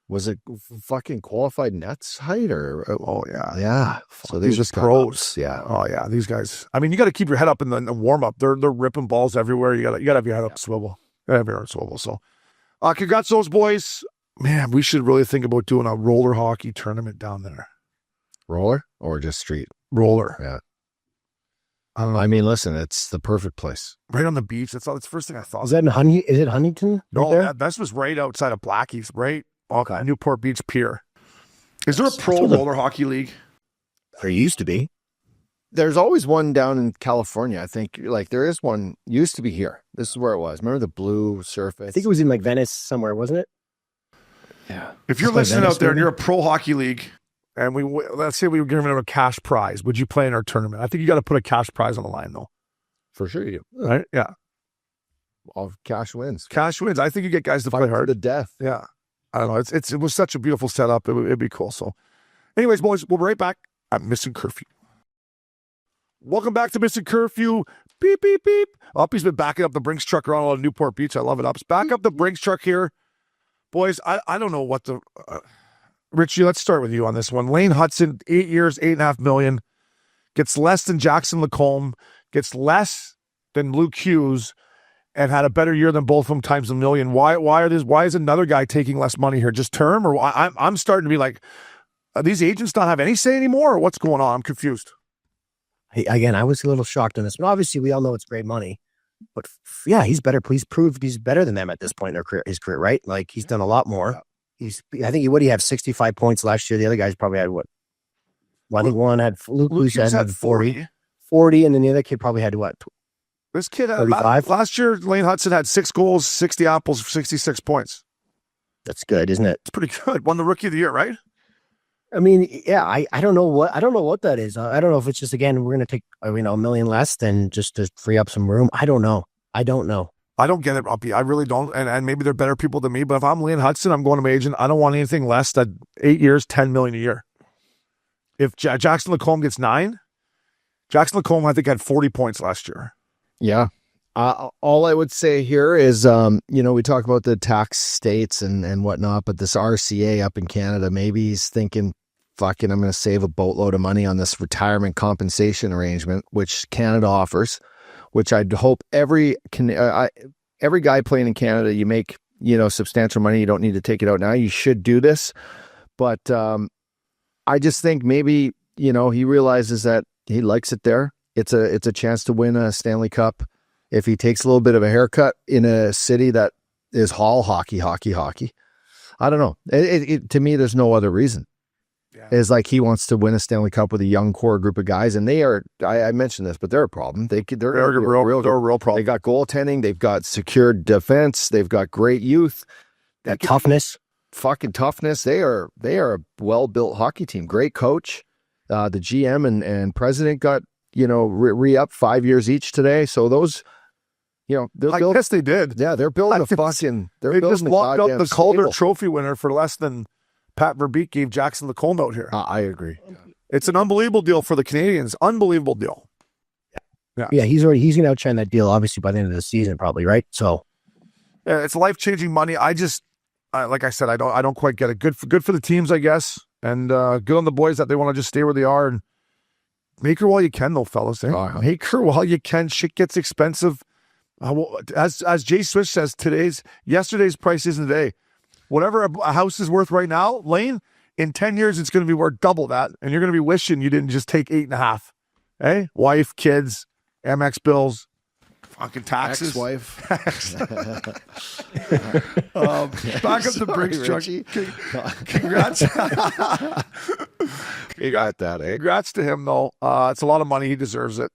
Was it fucking qualified nets height or? Oh yeah, yeah. So these are pros. Yeah. Oh yeah, these guys. I mean, you got to keep your head up in the warm up. They're ripping balls everywhere. You got to have your head up swivel. You got to have your head swivel. So, congrats to those boys. Man, we should really think about doing a roller hockey tournament down there. Roller or just street? Roller. Yeah. I don't know. I mean, listen, it's the perfect place. Right on the beach. That's the first thing I thought. Is that in Is it Huntington? No, this was right outside of Blackie's, right? Okay. Newport Beach Pier. Is there a pro roller hockey league? There used to be. There's always one down in California. I think like there is one. Used to be here. This is where it was. Remember the blue surface? I think it was in like Venice somewhere, wasn't it? Yeah. If you're listening out there and you're a pro hockey league, and let's say we were giving them a cash prize, would you play in our tournament? I think you got to put a cash prize on the line, though. For sure you do. Right? Yeah. All cash wins. Cash wins. I think you get guys to play hard to death. Yeah. I don't know. It was such a beautiful setup. It'd be cool. So, anyways, boys, we'll be right back at Missin Curfew. Welcome back to Missin Curfew. Beep, beep, beep. Uppy's been backing up the Brinks truck around on Newport Beach. I love it. Ups. Back up the Brinks truck here. Boys, I don't know what the... Richie, let's start with you on this one. Lane Hutson, 8 years, $8.5 million. Gets less than Jackson Lacombe. Gets less than Luke Hughes. And had a better year than both of them times a million. Why is another guy taking less money here? Just term? Or I'm starting to be like, are these agents not have any say anymore? Or what's going on? I'm confused. Hey, again, I was a little shocked on this. But obviously, we all know it's great money. But yeah, he's better. Please prove he's better than them at this point in his career, right? Like he's done a lot more. I think what do you have? 65 points last year. The other guys probably had what? Well, I think one had Luke had 40, and then the other kid probably had what? This kid, 35? last year, Lane Hutson had 6 goals, 60 apples for 66 points. That's good, isn't it? It's pretty good. Won the Rookie of the Year, right? I mean, yeah, I don't know what that is. I don't know if it's just, again, we're going to take, a million less than just to free up some room. I don't know. I don't get it, Uppy. I really don't. And maybe they're better people than me, but if I'm Lane Hutson, I'm going to my agent. I don't want anything less than 8 years, $10 million a year. If Jackson Lacombe gets 9, Jackson Lacombe, I think, had 40 points last year. Yeah. All I would say here is, we talk about the tax states and whatnot, but this RCA up in Canada, maybe he's thinking, fucking, I'm going to save a boatload of money on this retirement compensation arrangement, which Canada offers, which I'd hope every guy playing in Canada, you make, substantial money. You don't need to take it out now. You should do this. But I just think maybe, he realizes that he likes it there. It's a chance to win a Stanley Cup. If he takes a little bit of a haircut in a city that is hall hockey. I don't know. To me, there's no other reason. Yeah. It's like he wants to win a Stanley Cup with a young core group of guys, and they are. I mentioned this, but they're a problem. They're a real problem. They got goaltending. They've got secured defense. They've got great youth. That toughness. Fucking toughness. They are a well-built hockey team. Great coach. The GM and president got re-up 5 years each today. So those. I guess they did. Yeah, they're building a fucking. They just locked up the Calder Trophy winner for less than Pat Verbeek gave Jackson Lacombe out here. I agree. It's an unbelievable deal for the Canadians. Unbelievable deal. Yeah, he's going to outshine that deal, obviously, by the end of the season, probably, right? So, yeah, it's life-changing money. Like I said, I don't quite get it. Good for the teams, I guess, and good on the boys that they want to just stay where they are and make her while you can, though, fellas. Make her while you can. Shit gets expensive. As Jay Swish says, yesterday's price isn't today. Whatever a house is worth right now, Lane, in 10 years, it's going to be worth double that. And you're going to be wishing you didn't just take 8.5. Hey, wife, kids, Amex bills, fucking taxes. Ex-wife. Back up the Brink's truck. Congrats. You got that, eh? Congrats to him, though. It's a lot of money. He deserves it.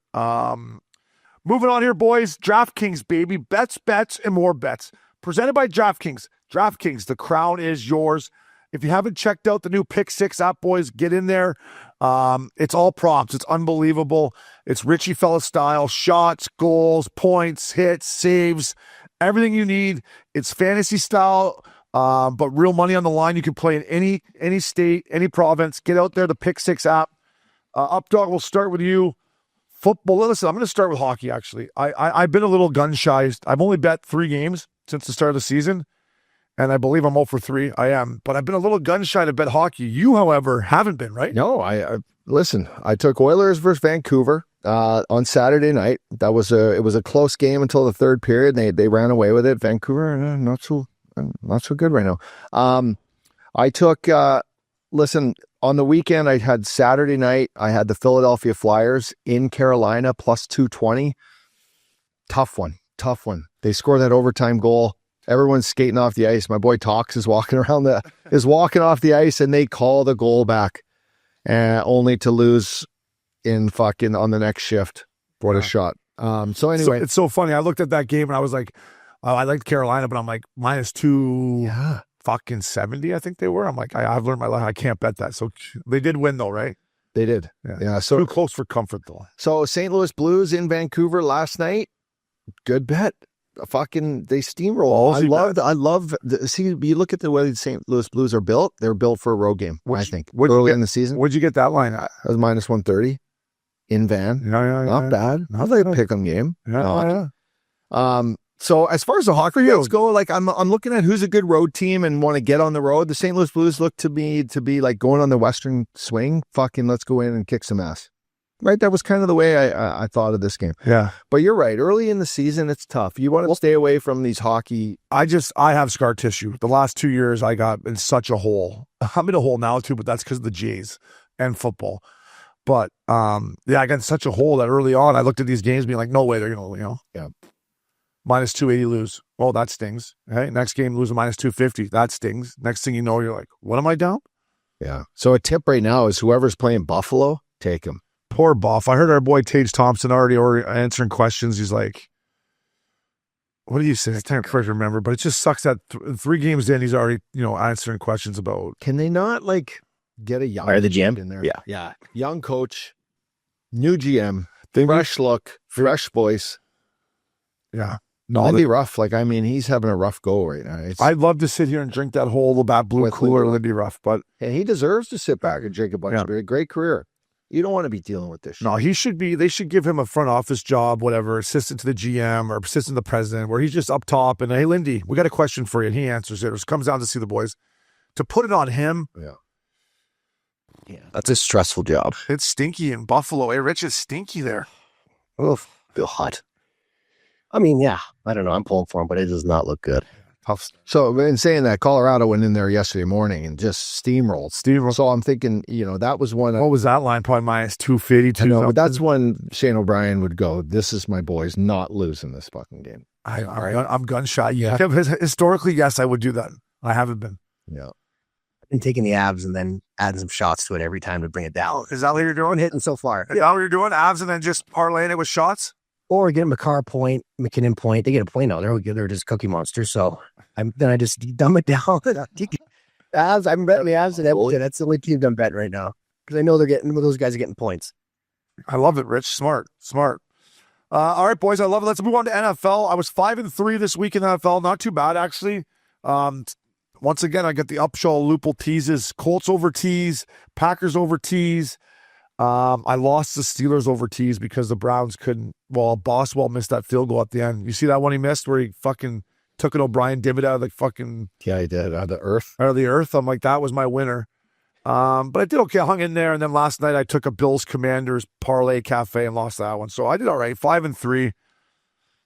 Moving on here, boys. DraftKings, baby. Bets, and more bets. Presented by DraftKings. DraftKings, the crown is yours. If you haven't checked out the new Pick 6 app, boys, get in there. It's all props. It's unbelievable. It's Richie Fella style. Shots, goals, points, hits, saves, everything you need. It's fantasy style, but real money on the line. You can play in any state, any province. Get out there, the Pick 6 app. Updog, we'll start with you. Football. Listen, I'm going to start with hockey, actually. I've been a little gun-shy. I've only bet 3 games since the start of the season, and I believe I'm 0 for 3. I am. But I've been a little gun-shy to bet hockey. You, however, haven't been, right? No, listen, I took Oilers versus Vancouver on Saturday night. It was a close game until the third period. They ran away with it. Vancouver, not so good right now. I took, listen, on the weekend, I had Saturday night, I had the Philadelphia Flyers in Carolina plus 220. Tough one. They scored that overtime goal. Everyone's skating off the ice. My boy Tox is walking off the ice, and they call the goal back, only to lose on the next shift. What a shot. So anyway. It's so funny. I looked at that game and I was like, I liked Carolina, but I'm like, -2. Yeah. Fucking 70, I think they were. I'm like, I've learned my life. I can't bet that. So they did win, though, right? They did. Yeah. So too close for comfort, though. So St. Louis Blues in Vancouver last night. Good bet. They steamroll. I love. You look at the way the St. Louis Blues are built. They're built for a road game. I think early in the season. What'd you get that line at? It was -130 in Van. Yeah. Not bad. Not like a pick'em game. Yeah. So as far as the hockey let's go, like I'm looking at who's a good road team and want to get on the road. The St. Louis Blues look to me to be like going on the Western swing. Fucking let's go in and kick some ass. Right? That was kind of the way I thought of this game. Yeah. But you're right. Early in the season, it's tough. You want to stay away from these hockey. I have scar tissue. The last 2 years I got in such a hole. I'm in a hole now too, but that's because of the Jays and football. But I got in such a hole that early on I looked at these games being like, no way they're going to, Yeah. -280 lose. Well, that stings. Hey, next game lose a -250. That stings. Next thing you know, you're like, what am I down? Yeah. So a tip right now is whoever's playing Buffalo, take him. Poor Buff. I heard our boy Tage Thompson already answering questions. He's like, what do you say? I can't quite remember, but it just sucks that 3 games in, he's already, answering questions about. Can they not get a young Fire the GM? in there? Yeah. Yeah. Young coach, new GM, fresh look, fresh voice. Yeah. No, That'd be rough. He's having a rough go right now. I'd love to sit here and drink that whole Labatt Blue With cooler. Lindy. It'd be rough, but And he deserves to sit back and drink a bunch of beer. Great career. You don't want to be dealing with this shit. no, they should give him a front office job, whatever, assistant to the GM or assistant to the president, where he's just up top and, hey, Lindy, we got a question for you. And he answers it or comes down to see the boys. To put it on him, Yeah, that's a stressful job. it's stinky in Buffalo. Hey, Rich, is stinky there. Oh, feel hot. I mean, yeah, I don't know. I'm pulling for him, but it does not look good. Tough. So in saying that, Colorado went in there yesterday morning and just steamrolled. So I'm thinking, that was one. What was that line? Probably minus 250. I know, but that's when Shane O'Brien would go, this is my boys not losing this fucking game. I'm gun shy. Yeah. Historically, yes, I would do that. I haven't been. Yeah. And taking the abs and then adding some shots to it every time to bring it down. Is that what you're doing? Hitting so far. Is that what you're doing? Abs and then just parlaying it with shots? Or get a McCarr point, McKinnon point. They get a point out. They're just cookie monsters. So I just dumb it down. Abs, I'm betting the abs at Edmonton. That's the only team I'm betting right now. Because I know those guys are getting points. I love it, Rich. Smart. All right, boys. I love it. Let's move on to NFL. I was 5-3 this week in the NFL. Not too bad, actually. Once again, I get the Upshaw Lupul teases. Colts over tease. Packers over tease. I lost the Steelers over tease because the Browns couldn't. Well, Boswell missed that field goal at the end. You see that one he missed where he fucking took an O'Brien divot out of the fucking. Yeah, he did. Out of the earth. Out of the earth. I'm like, that was my winner. But I did okay. I hung in there. And then last night I took a Bills Commanders parlay cafe and lost that one. So I did all right. 5-3.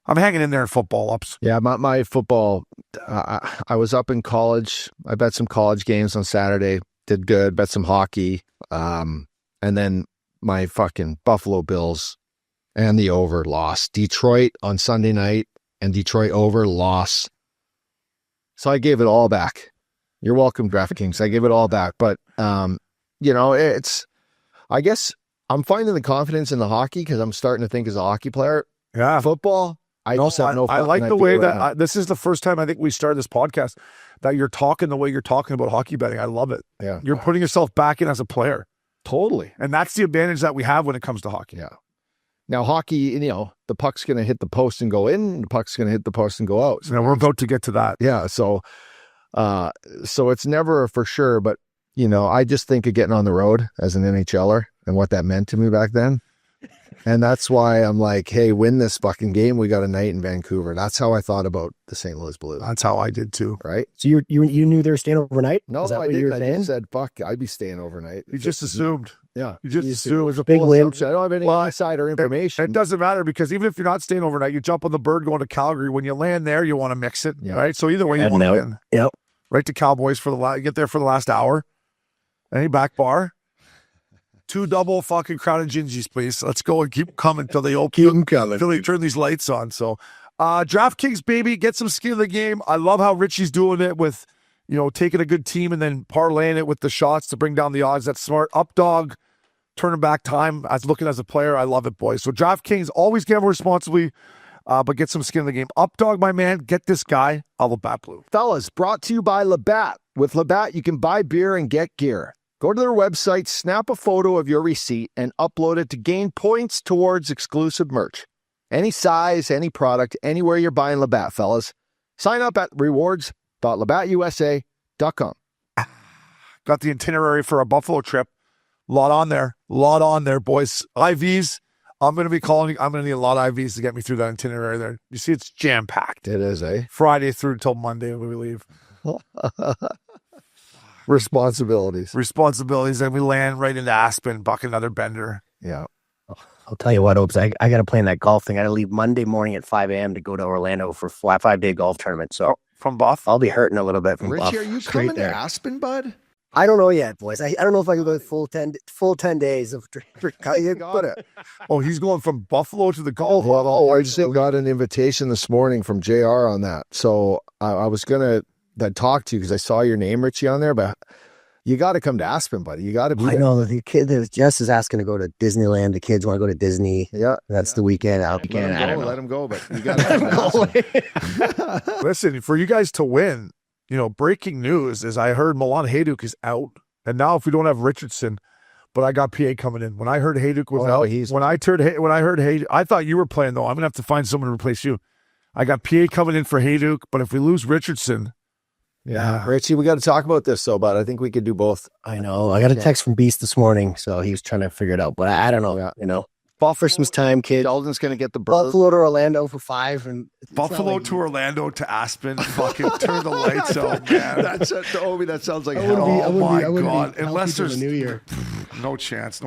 I'm hanging in there in football ups. Yeah, my football, I was up in college. I bet some college games on Saturday. Did good. Bet some hockey. And then my fucking Buffalo Bills and the over lost. Detroit on Sunday night and Detroit over loss. So I gave it all back. You're welcome, DraftKings. I gave it all back. But, I guess I'm finding the confidence in the hockey because I'm starting to think as a hockey player. Yeah. Football, I just have no I fucking like the idea way right that now. this is the first time I think we started this podcast that you're talking the way you're talking about hockey betting. I love it. Yeah. You're putting yourself back in as a player. Totally. And that's the advantage that we have when it comes to hockey. Yeah. Now, hockey, the puck's going to hit the post and go in, the puck's going to hit the post and go out. So now we're about to get to that. Yeah. So it's never for sure, but, I just think of getting on the road as an NHLer and what that meant to me back then. And that's why I'm like, hey, win this fucking game. We got a night in Vancouver. That's how I thought about the St. Louis Blues. That's how I did too. Right? So you knew they were staying overnight? No, Is that I what you were didn't. I saying? just said, fuck, I'd be staying overnight. You just assumed. Yeah. You just assumed. It was a Big full win. assumption. I don't have any insider information. It doesn't matter because even if you're not staying overnight, you jump on the bird going to Calgary. When you land there, you want to mix it, right? So either way, you Heading want to out. win. Yep. Right to Cowboys for get there for the last hour. Any back bar? 2 double fucking Crown and Gingies, please. Let's go and keep coming till they open. Keep them coming. Till they turn these lights on. So, DraftKings, baby, get some skin in the game. I love how Richie's doing it with, taking a good team and then parlaying it with the shots to bring down the odds. That's smart. Up dog, turning back time. As looking as a player, I love it, boys. So DraftKings, always gamble responsibly, but get some skin in the game. Up dog, my man, get this guy a Labatt Blue. Fellas, brought to you by Labatt. With Labatt, you can buy beer and get gear. Go to their website, snap a photo of your receipt, and upload it to gain points towards exclusive merch. Any size, any product, anywhere you're buying Labatt, fellas. Sign up at rewards.labattusa.com. Got the itinerary for a Buffalo trip. Lot on there, boys. IVs. I'm going to need a lot of IVs to get me through that itinerary there. You see, it's jam-packed. It is, eh? Friday through till Monday when we leave. Responsibilities. And we land right into Aspen, buck another bender. Yeah. I'll tell you what, Opes, I got to play in that golf thing. I got to leave Monday morning at 5 a.m. to go to Orlando for 5-day golf tournament. So from Buff? I'll be hurting a little bit from Richie, Buff. are you Straight coming there. to Aspen, bud? I don't know yet, boys. I don't know if I can go full 10 days of You got it. Oh, he's going from Buffalo to the golf. Oh, I just got an invitation this morning from JR on that. So I was going to talk to you because I saw your name, Richie, on there, but You got to come to Aspen, buddy. You got to be I there. know the kid. Jess is asking to go to Disneyland. The kids want to go to Disney. Yeah. That's the weekend. I don't know. Let him go, but you got to come to Aspen. Listen, for you guys to win, breaking news is I heard Milan Hajduk is out. And now if we don't have Richardson, but I got PA coming in. When I heard Hajduk was out, when I heard Hajduk, I thought you were playing though. I'm going to have to find someone to replace you. I got PA coming in for Hajduk, but if we lose Richardson, yeah, Richie, we got to talk about this though, but I think we could do both. I know. I got a text from Beast this morning, so he was trying to figure it out. But I don't know. Fall Christmas time, kid. Sheldon's going to get the bird. Buffalo to Orlando for 5. And Buffalo to Orlando to Aspen. Fucking turn the lights out, man. That sounds like hell. Oh my God. Unless there's a New Year. No chance.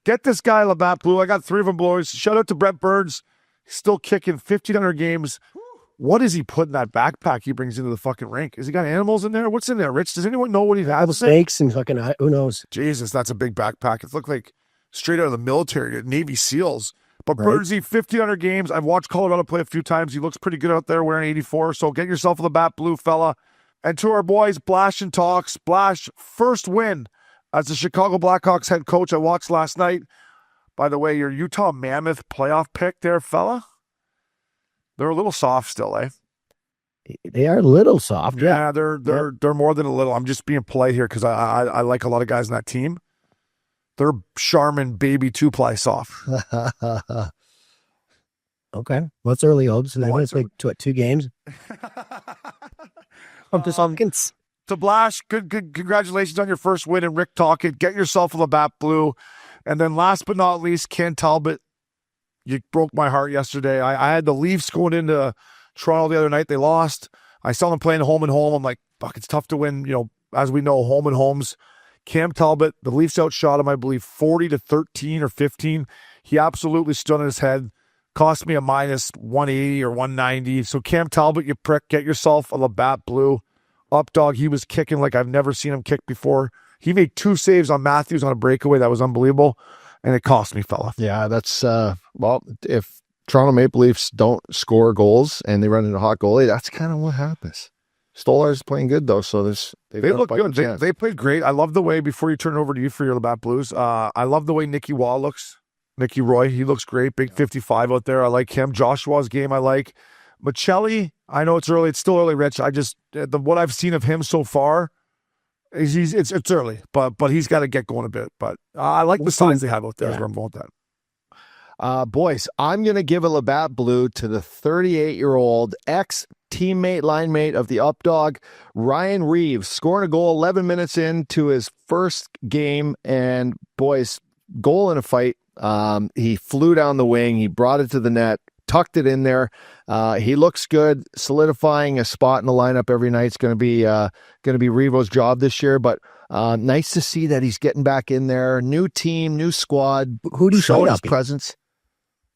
Get this guy, Labatt Blue. I got 3 of them, boys. Shout out to Brent Burns. He's still kicking 1,500 games. What is he putting in that backpack he brings into the fucking rink? Has he got animals in there? What's in there, Rich? Does anyone know what he has? Snakes and fucking, who knows? Jesus, that's a big backpack. It looked like straight out of the military, Navy SEALs. But Birdsy, 1,500 games. I've watched Colorado play a few times. He looks pretty good out there wearing 84. So get yourself a Labatt Blue, fella. And to our boys, Blash and Talks. Blash, first win as the Chicago Blackhawks head coach I watched last night. By the way, your Utah Mammoth playoff pick there, fella. They're a little soft still, eh? They are a little soft. Yeah, they're more than a little. I'm just being polite here because I like a lot of guys in that team. They're Charmin baby 2-ply soft. Okay. What's early hopes? They want to play 2 games. I'm just pumpkins. To Blash, good congratulations on your first win, and Rick Talkett. Get yourself a Labatt Blue. And then last but not least, Ken Talbot. You broke my heart yesterday. I had the Leafs going into Toronto the other night. They lost. I saw them playing home and home. I'm like, fuck, it's tough to win, as we know, home and homes. Cam Talbot, the Leafs outshot him, I believe, 40-13 or 15. He absolutely stood on his head. Cost me a minus 180 or 190. So Cam Talbot, you prick, get yourself a Labatt Blue. Up dog, he was kicking like I've never seen him kick before. He made 2 saves on Matthews on a breakaway. That was unbelievable. And it cost me, fella. Yeah, that's, if Toronto Maple Leafs don't score goals and they run into a hot goalie, that's kind of what happens. Stolar's playing good, though, so they look good. They played great. I love the way, before you turn it over to you for your Labatt Blues, I love the way Nicky Waugh looks. Nicky Roy, he looks great. Big 55 out there. I like him. Joshua's game, I like. Michelli, I know it's early. It's still early, Rich. I just, what I've seen of him so far, it's early, but he's got to get going a bit. But I like the signs they have out there. Is where I'm going with that. Boys, I'm going to give a Labatt Blue to the 38-year-old ex-teammate, line mate of the Updog, Ryan Reaves, scoring a goal 11 minutes into his first game. And boys, goal in a fight. He flew down the wing. He brought it to the net, tucked it in there. He looks good, solidifying a spot in the lineup every night. It's going to be Revo's job this year, but nice to see that he's getting back in there. New team, new squad. Who do you show fight his presence?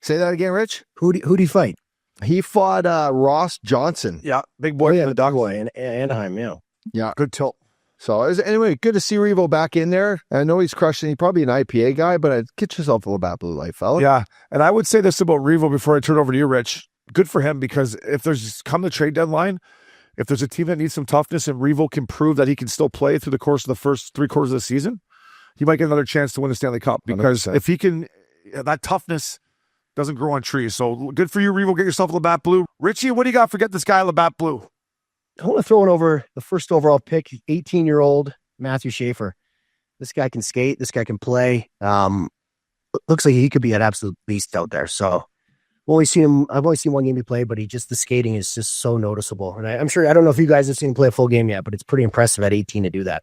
Say that again, Rich. Who do you fight? He fought Ross Johnson. Yeah, big boy. The dog boy in Anaheim. Yeah, good tilt. So anyway, good to see Revo back in there. I know he's crushing. He's probably an IPA guy, but get yourself a Labatt Blue Light, fella. Yeah, and I would say this about Revo before I turn it over to you, Rich. Good for him, because if there's come the trade deadline, if there's a team that needs some toughness and Revo can prove that he can still play through the course of the first 3 quarters of the season, he might get another chance to win the Stanley Cup, because 100%. If he can, that toughness doesn't grow on trees. So good for you, Revo. Get yourself a Labatt Blue. Richie, what do you got for Get This Guy Labatt Blue? I want to throw it over the first overall pick, 18-year-old Matthew Schaefer. This guy can skate. This guy can play. Looks like he could be an absolute beast out there. So I've only seen 1 game he played, but the skating is just so noticeable. And I'm sure, I don't know if you guys have seen him play a full game yet, but it's pretty impressive at 18 to do that.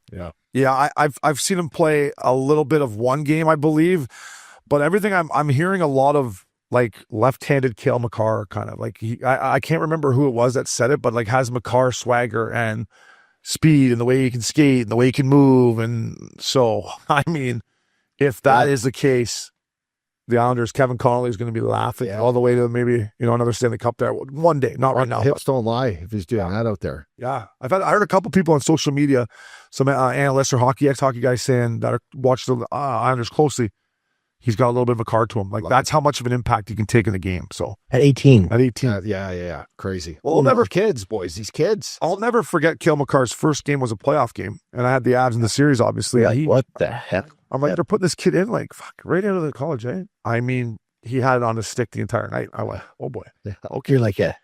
Yeah. I've seen him play a little bit of 1 game, I believe, but everything I'm hearing a lot of like left-handed Cale Makar kind of like I can't remember who it was that said it, but like has Makar swagger and speed and the way he can skate and the way he can move. And so, I mean, if that is the case, the Islanders, Kevin Connolly is going to be laughing all the way to maybe, another Stanley Cup there one day, not right now. Hips don't lie if he's doing that out there. Yeah. I heard a couple people on social media, some analysts or ex-hockey guys saying that watch the Islanders closely, he's got a little bit of a card to him. Like, that's how much of an impact he can take in the game. So At 18. at 18. Yeah. Crazy. Well, never kids, boys. These kids. I'll never forget Cale Makar's first game was a playoff game, and I had the abs in the series, obviously. Like, And what the heck? I'm like, they're putting this kid in, like, fuck, right out of the college, eh? I mean, he had it on his stick the entire night. I went, oh boy. Okay. You're like, yeah.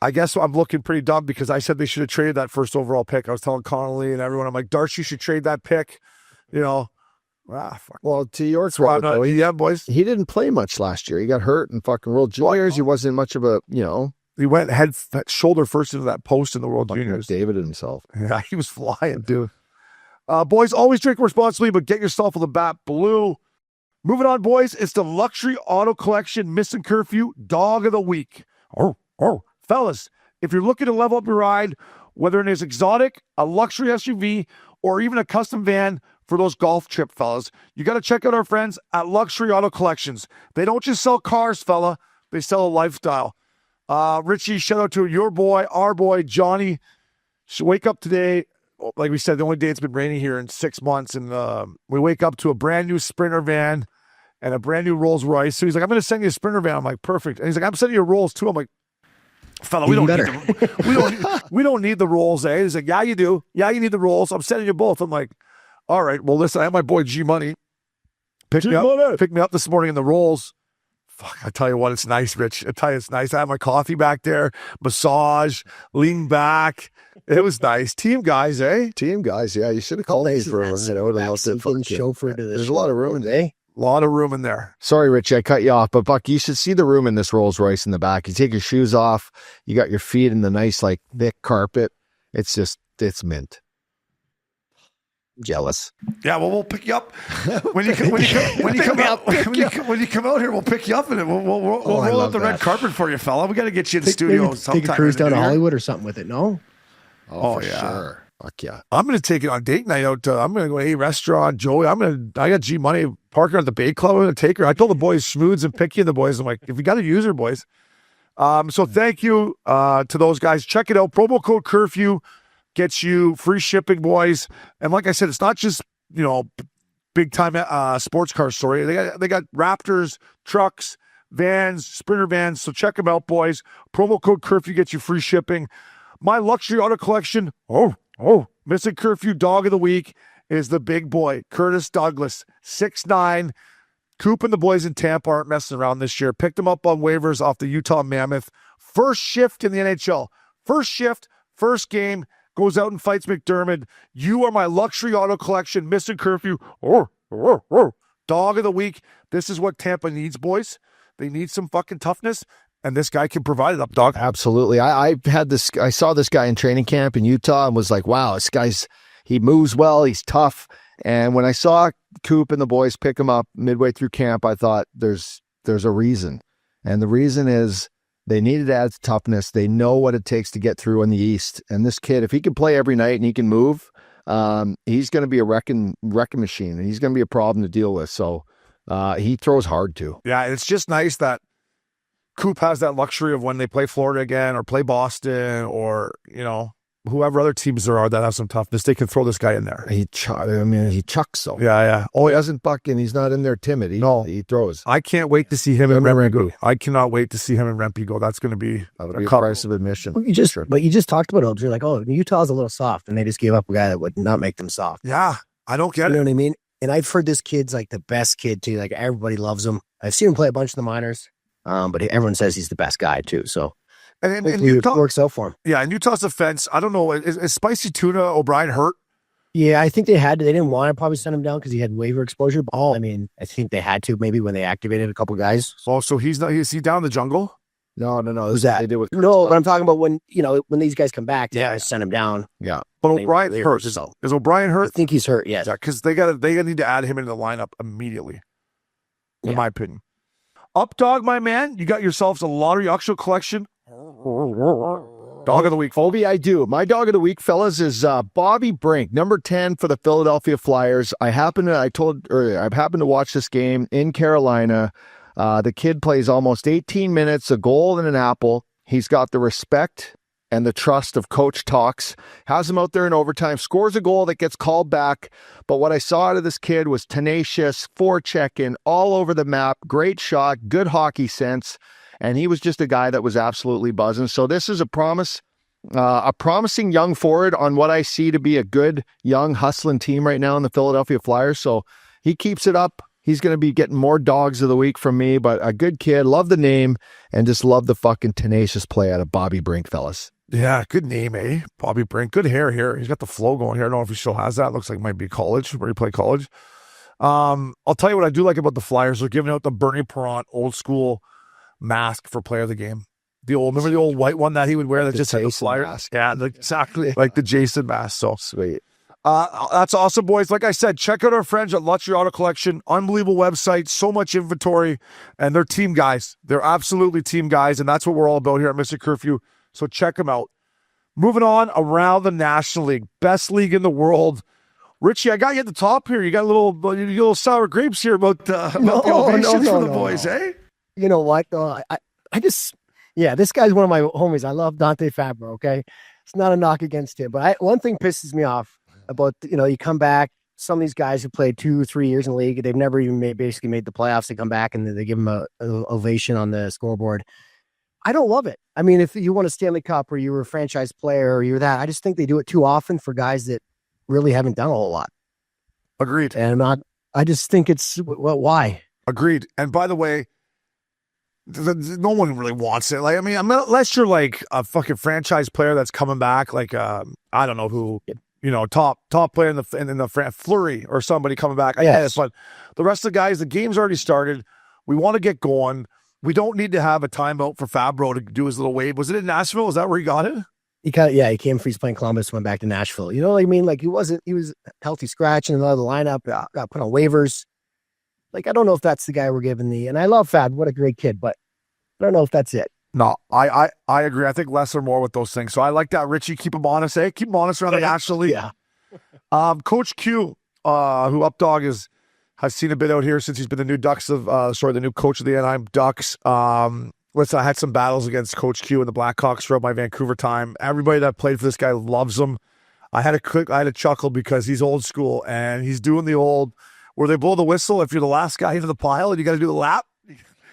I guess I'm looking pretty dumb because I said they should have traded that first overall pick. I was telling Connolly and everyone, I'm like, Darcy should trade that pick. You know, fuck. Well, to your That's why I'm not, yeah, boys. he didn't play much last year. He got hurt in fucking World Juniors. He wasn't much of a, He went shoulder first into that post in the World fucking Juniors. David himself. Yeah, he was flying, dude. Boys, always drink responsibly, but get yourself a Labatt Blue. Moving on, boys. It's the Luxury Auto Collection Missin Curfew Dog of the Week. Fellas, if you're looking to level up your ride, whether it is exotic, a luxury SUV, or even a custom van for those golf trip, fellas, you got to check out our friends at Luxury Auto Collections. They don't just sell cars, fella. They sell a lifestyle. Richie, shout out to your boy, our boy, Johnny. Should wake up today. Like we said, the only day it's been raining here in 6 months, and we wake up to a brand new Sprinter van and a brand new Rolls Royce. So he's like, I'm going to send you a Sprinter van. I'm like, perfect. And he's like, I'm sending you a Rolls too. I'm like, fella, we don't need the Rolls, eh? He's like, yeah, you do. Yeah, you need the Rolls. I'm sending you both. I'm like, all right. Well, listen, I have my boy G Money pick me up this morning in the Rolls. Fuck, I tell you what, it's nice, Rich. I tell you, it's nice. I have my coffee back there, massage, lean back. It was nice. Team guys, eh? Team guys, yeah. You should have called these for us. Chauffeur to this. There's a lot of room, eh? A lot of room in there. Sorry, Richie, I cut you off, but Buck, you should see the room in this Rolls Royce in the back. You take your shoes off, you got your feet in the nice, like, thick carpet. It's mint. Jealous. Yeah, well, we'll pick you up when you come out here. We'll pick you up in it. We'll roll out the red carpet for you, fella. We got to get you in the studio sometime. Take a cruise down to Hollywood or something with it. No. Oh yeah. Sure. Fuck yeah. I'm going to take it on date night out. I'm going to go to a restaurant. Joey, I got G Money, Parker at the Bay Club. I'm going to take her. I told the boys, schmoods and pick you, the boys. I'm like, if we got to use her, boys. So thank you to those guys. Check it out. Promo code Curfew gets you free shipping, boys. And like I said, it's not just, big time sports car story. They got Raptors, trucks, vans, Sprinter vans. So check them out, boys. Promo code Curfew gets you free shipping. My Luxury Auto Collection, Missin Curfew Dog of the Week is the big boy, Curtis Douglas, 6'9". Coop and the boys in Tampa aren't messing around this year. Picked him up on waivers off the Utah Mammoth. First shift in the NHL. First shift, first game, goes out and fights McDermott. You are my Luxury Auto Collection, Missin Curfew, Dog of the Week. This is what Tampa needs, boys. They need some fucking toughness. And this guy can provide it up, dog. Absolutely. I saw this guy in training camp in Utah and was like, wow, he moves well. He's tough. And when I saw Coop and the boys pick him up midway through camp, I thought there's a reason. And the reason is they needed to add toughness. They know what it takes to get through in the East. And this kid, if he can play every night and he can move, he's going to be a wrecking machine. And he's going to be a problem to deal with. So he throws hard too. Yeah, it's just nice that Coop has that luxury of when they play Florida again or play Boston or, whoever other teams there are that have some toughness, they can throw this guy in there. He chucks so. Yeah. Oh, he doesn't buck and he's not in there timid. He throws. I can't wait to see him in Rempe. I cannot wait to see him in Rempe go. That's going to be a price of admission. Well, you just talked about it. You're like, Utah's a little soft, and they just gave up a guy that would not make them soft. Yeah, I don't get it. You know what I mean? And I've heard this kid's like the best kid too. Like everybody loves him. I've seen him play a bunch of the minors. But everyone says he's the best guy too. So and Utah, it works out for him. Yeah, in Utah's defense, I don't know. Is Spicy Tuna O'Brien hurt? Yeah, I think they didn't want to probably send him down because he had waiver exposure. But I think they had to maybe when they activated a couple guys. Oh, so is he down in the jungle? No. Who's that? They did with no, but I'm talking about when these guys come back, they send him down. Yeah. But O'Brien hurt. Is O'Brien hurt? I think he's hurt, yes. Yeah, because they need to add him into the lineup immediately, in my opinion. Up, dog, my man. You got yourselves a Lottery Auction Collection. Dog of the Week. Colby, I do. My dog of the week, fellas, is Bobby Brink, number 10 for the Philadelphia Flyers. I happened to watch this game in Carolina. The kid plays almost 18 minutes, a goal and an apple. He's got the respect and the trust of Coach Talks. Has him out there in overtime, scores a goal that gets called back. But what I saw out of this kid was tenacious, forechecking, all over the map, great shot, good hockey sense. And he was just a guy that was absolutely buzzing. So this is a promising young forward on what I see to be a good, young, hustling team right now in the Philadelphia Flyers. So he keeps it up. He's going to be getting more dogs of the week from me, but a good kid. Love the name and just love the fucking tenacious play out of Bobby Brink, fellas. Yeah, good name, eh? Bobby Brink. Good hair here. He's got the flow going here. I don't know if he still has that. Looks like it might be college, where he played college. I'll tell you what I do like about the Flyers. They're giving out the Bernie Perrant old school mask for player of the game. Remember the old white one that he would wear that just had the Flyers? Mask. Yeah, exactly. Like the Jason mask. So Sweet. that's awesome, boys. Like I said, check out our friends at Luxury Auto Collection. Unbelievable website, so much inventory, and they're team guys. They're absolutely team guys, and that's what we're all about here at Missin Curfew. So check them out. Moving on around the National League, best league in the world. Richie, I got you at the top here. You got a little sour grapes here about the ovations for the boys, eh? You know what, though? I just, this guy's one of my homies. I love Dante Fabro, okay? It's not a knock against him. But one thing pisses me off about, you come back, some of these guys who played 2-3 years in the league, they've never even basically made the playoffs. They come back and they give them an ovation on the scoreboard. I don't love it. I mean, if you won a Stanley Cup or you were a franchise player or you're that, I just think they do it too often for guys that really haven't done a whole lot. Agreed. And I just think it's, why? Agreed. And by the way, no one really wants it. Like, I mean, unless you're like a fucking franchise player that's coming back, like I don't know who, top player in the Fleury or somebody coming back. I guess, but the rest of the guys, the game's already started. We want to get going. We don't need to have a timeout for Fabro to do his little wave. Was it in Nashville? Is that where he got it? He came for, he's playing Columbus, went back to Nashville. You know what I mean? Like, he was healthy scratching another lineup, got put on waivers. Like, I don't know if that's the guy we're giving and I love Fab, what a great kid, but I don't know if that's it. No, I agree. I think less or more with those things. So I like that, Richie. Keep him honest, eh? Keep him honest around the National League. Yeah. Coach Q, who Updog has seen a bit out here since he's been the new the new coach of the Anaheim Ducks. Listen, I had some battles against Coach Q and the Blackhawks throughout my Vancouver time. Everybody that played for this guy loves him. I had a chuckle because he's old school and he's doing the old where they blow the whistle if you're the last guy into the pile and you got to do the lap.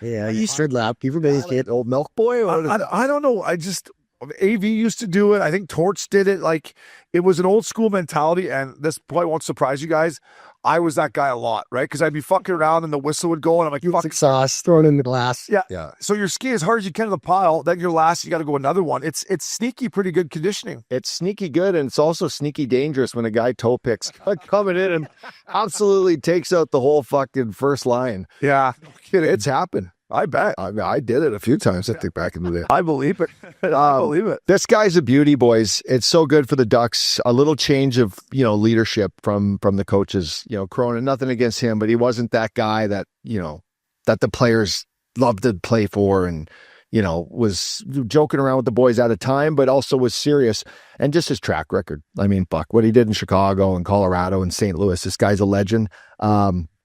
Yeah, you should lap. Everybody's kid, old milk boy. I don't know. AV used to do it. I think Torts did it. Like, it was an old school mentality, and this probably won't surprise you guys. I was that guy a lot, right? Because I'd be fucking around and the whistle would go, and I'm like, fuck sauce, thrown in the glass. Yeah. So you're skiing as hard as you can to the pile, then your last, you got to go another one. It's sneaky, pretty good conditioning. It's sneaky good, and it's also sneaky dangerous when a guy toe picks coming in and absolutely takes out the whole fucking first line. Yeah. No kidding. It's happened. I bet. I did it a few times, I think, back in the day. I believe it. I believe it. This guy's a beauty, boys. It's so good for the Ducks. A little change of, leadership from the coaches. Cronin, nothing against him, but he wasn't that guy that, that the players loved to play for and, was joking around with the boys at a time, but also was serious. And just his track record. I mean, fuck, what he did in Chicago and Colorado and St. Louis, this guy's a legend.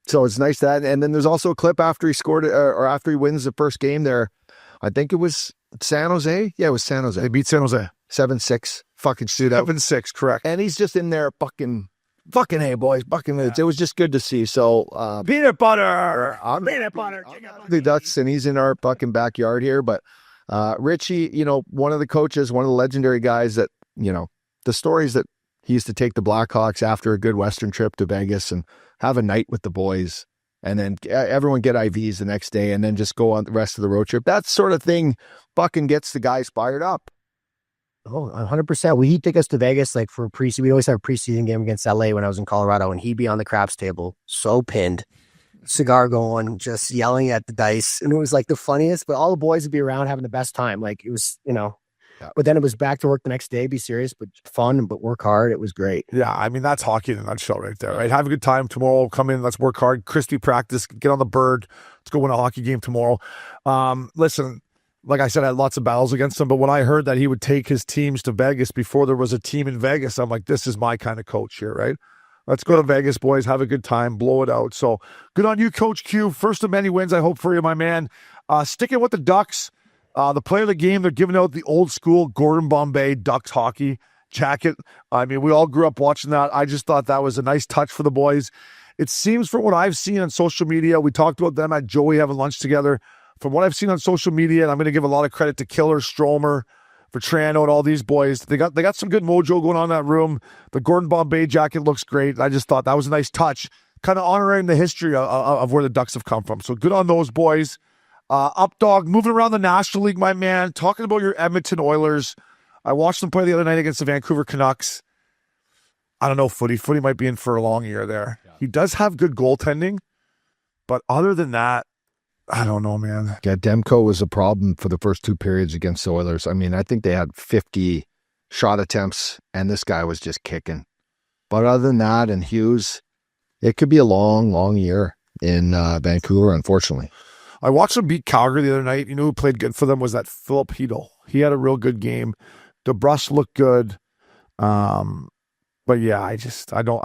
So it's nice that, and then there's also a clip after he scored or after he wins the first game there. I think it was San Jose. Yeah, it was San Jose. They beat San Jose 7-6. Fucking shootout. 7-6, correct. And he's just in there fucking hey boys, it was just good to see. So peanut butter, the Ducks, and he's in our fucking backyard here. But Richie, one of the coaches, one of the legendary guys that the stories that he used to take the Blackhawks after a good Western trip to Vegas and have a night with the boys, and then everyone get IVs the next day, and then just go on the rest of the road trip. That sort of thing fucking gets the guys fired up. Oh, 100%. He'd take us to Vegas like for preseason. We always have a preseason game against LA when I was in Colorado, and he'd be on the craps table, so pinned, cigar going, just yelling at the dice. And it was like the funniest, but all the boys would be around having the best time. Like, it was, But then it was back to work the next day, be serious, but fun, but work hard. It was great. Yeah, I mean, that's hockey in a nutshell right there, right? Have a good time tomorrow. Come in, let's work hard. Crispy practice, get on the bird. Let's go win a hockey game tomorrow. Listen, like I said, I had lots of battles against him, but when I heard that he would take his teams to Vegas before there was a team in Vegas, I'm like, this is my kind of coach here, right? Let's go to Vegas, boys. Have a good time. Blow it out. So good on you, Coach Q. First of many wins, I hope, for you, my man. Sticking with the Ducks. The player of the game, they're giving out the old school Gordon Bombay Ducks hockey jacket. I mean, we all grew up watching that. I just thought that was a nice touch for the boys. It seems from what I've seen on social media, we talked about them at Joey having lunch together. From what I've seen on social media, and I'm going to give a lot of credit to Killer, Stromer, Vetrano, and all these boys. They got some good mojo going on in that room. The Gordon Bombay jacket looks great. I just thought that was a nice touch, kind of honoring the history of where the Ducks have come from. So good on those boys. Updog, moving around the National League, my man. Talking about your Edmonton Oilers. I watched them play the other night against the Vancouver Canucks. I don't know, Footy. Footy might be in for a long year there. Yeah. He does have good goaltending, but other than that, I don't know, man. Yeah, Demko was a problem for the first 2 periods against the Oilers. I mean, I think they had 50 shot attempts, and this guy was just kicking. But other than that, and Hughes, it could be a long, long year in Vancouver, unfortunately. I watched them beat Calgary the other night. You know who played good for them was that Philip Hedl. He had a real good game. DeBrusk looked good. But yeah, I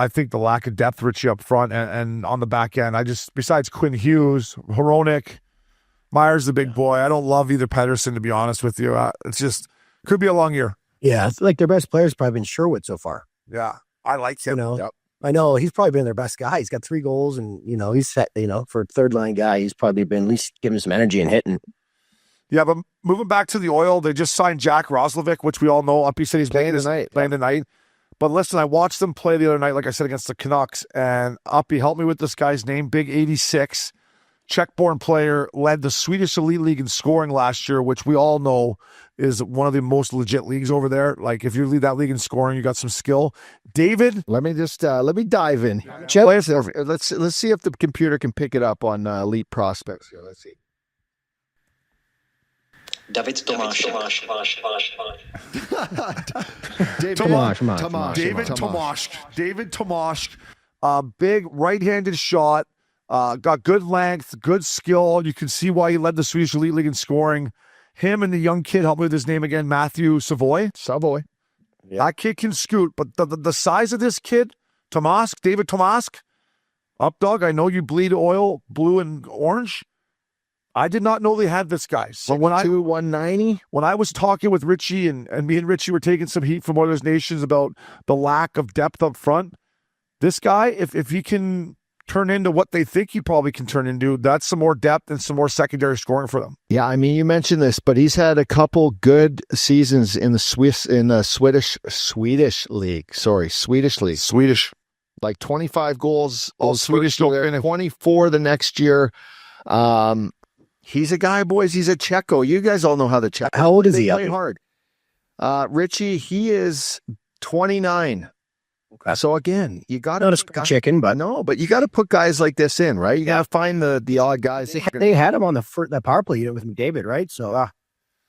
think the lack of depth, Richie, up front and on the back end, besides Quinn Hughes, Hronek, Myers, the big boy, I don't love either Pedersen, to be honest with you. It's just, could be a long year. Yeah, it's like their best player's probably been Sherwood so far. Yeah, I like him. You know, yep. I know he's probably been their best guy. He's got 3 goals, and he's set. For a third line guy, he's probably been at least giving some energy and hitting. Yeah, but moving back to the Oil, they just signed Jack Roslovic, which we all know. Uppy said he's playing tonight. But listen, I watched them play the other night, like I said, against the Canucks, and Uppy, help me with this guy's name, Big 86, Czech-born player, led the Swedish Elite League in scoring last year, which we all know is one of the most legit leagues over there. Like, if you lead that league in scoring, you got some skill. David? Let me dive in. Let's see if the computer can pick it up on Elite Prospects here. Let's see. David Tomáš. David Tomáš. Big right-handed shot. Got good length, good skill. You can see why he led the Swedish Elite League in scoring. Him and the young kid, help me with his name again, Matthew Savoy. Yeah. That kid can scoot, but the size of this kid, David Tomáš, Updog, I know you bleed oil, blue and orange. I did not know they had this guy. So when 190. When I was talking with Richie and me and Richie were taking some heat from Oilers Nations about the lack of depth up front, this guy, if he can turn into what they think he probably can turn into, that's some more depth and some more secondary scoring for them. Yeah, I mean, you mentioned this, but he's had a couple good seasons in the Swedish league. Swedish. Like 25 goals. All Swedish. 24 the next year. He's a guy, boys. He's a Checo. You guys all know how the Checo. How old is he? Play hard. Richie, he is 29. Okay. So again, you got not a chicken, but but you got to put guys like this in, right? You got to find the odd guys. They had him on the power play unit with McDavid, right? So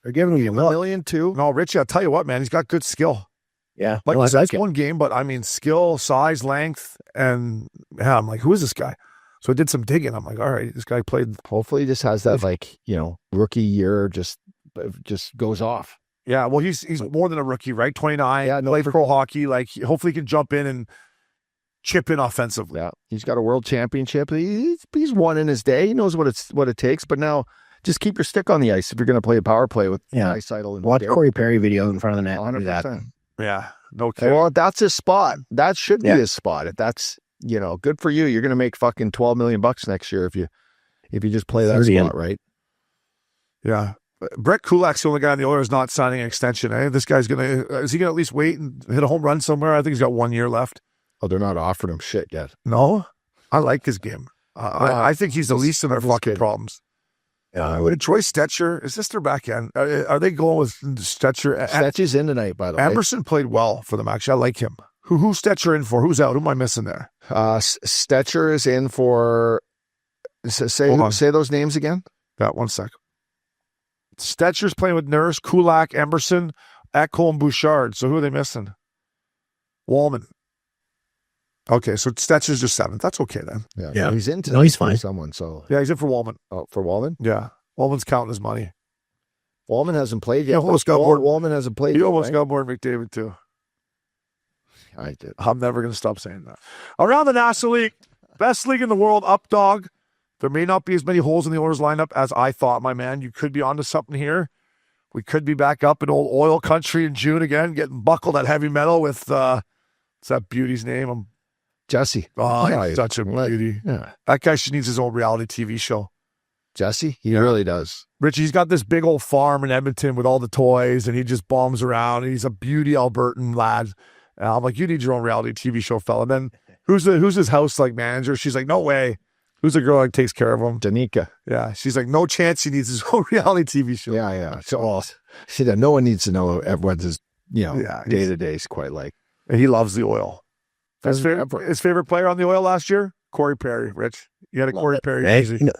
they're giving him $1 million too. No, Richie, I'll tell you what, man, he's got good skill. Yeah, like that's one game, but I mean, skill, size, length, and yeah, I'm like, who is this guy? So I did some digging. I'm like, all right, this guy played. Hopefully, he just has that rookie year, just goes off. Yeah, well, he's more than a rookie, right? 29. Yeah, played pro hockey. Like, hopefully, he can jump in and chip in offensively. Yeah, he's got a world championship. He's won in his day. He knows what it takes. But now, just keep your stick on the ice if you're going to play a power play with Eisidel and watch Corey Perry video in front of the net. 100%. Yeah, no kidding. Well, that's his spot. That should be his spot. If that's good for you. You're going to make fucking $12 million next year if you just play that spot, right? Yeah. Brett Kulak's the only guy in the Oilers not signing an extension. This guy's is he going to at least wait and hit a home run somewhere? I think he's got 1 year left. Oh, they're not offering him shit yet. No? I like his game. I think he's the least of their fucking problems. Yeah, I would. Troy Stetcher, is this their back end? Are they going with Stetcher? Stetcher's in tonight, by the way. Anderson played well for them, actually. I like him. Who's Stetcher in for? Who's out? Who am I missing there? Stetcher is in for. Say those names again. Got 1 sec. Stetcher's playing with Nurse, Kulak, Emerson, Ekholm, Bouchard. So who are they missing? Wallman. Okay, so Stetcher's just 7th. That's okay then. Yeah. He's in. No, he's fine. Someone. So yeah, he's in for Wallman. Oh, for Wallman. Yeah, Wallman's counting his money. Wallman hasn't played yet. Wallman hasn't played. He almost got more than McDavid too. I did. I'm never going to stop saying that. Around the National League, best league in the world, Updog. There may not be as many holes in the Oilers lineup as I thought, my man. You could be onto something here. We could be back up in old oil country in June again, getting buckled at heavy metal with, what's that beauty's name? Jesse. Oh, Yeah, he's such a beauty. Yeah. That guy needs his own reality TV show. Jesse, he really does. Rich, he's got this big old farm in Edmonton with all the toys, and he just bombs around. And he's a beauty Albertan lad. And I'm like, you need your own reality TV show, fella. And then who's his house like manager? She's like, no way. Who's the girl that takes care of him? Danica. Yeah, she's like, no chance he needs his own reality TV show. Yeah. So, see that no one needs to know what his day to day is quite like. And he loves the oil. His favorite player on the oil last year? Corey Perry, Rich. You had a Corey Perry jersey. He knows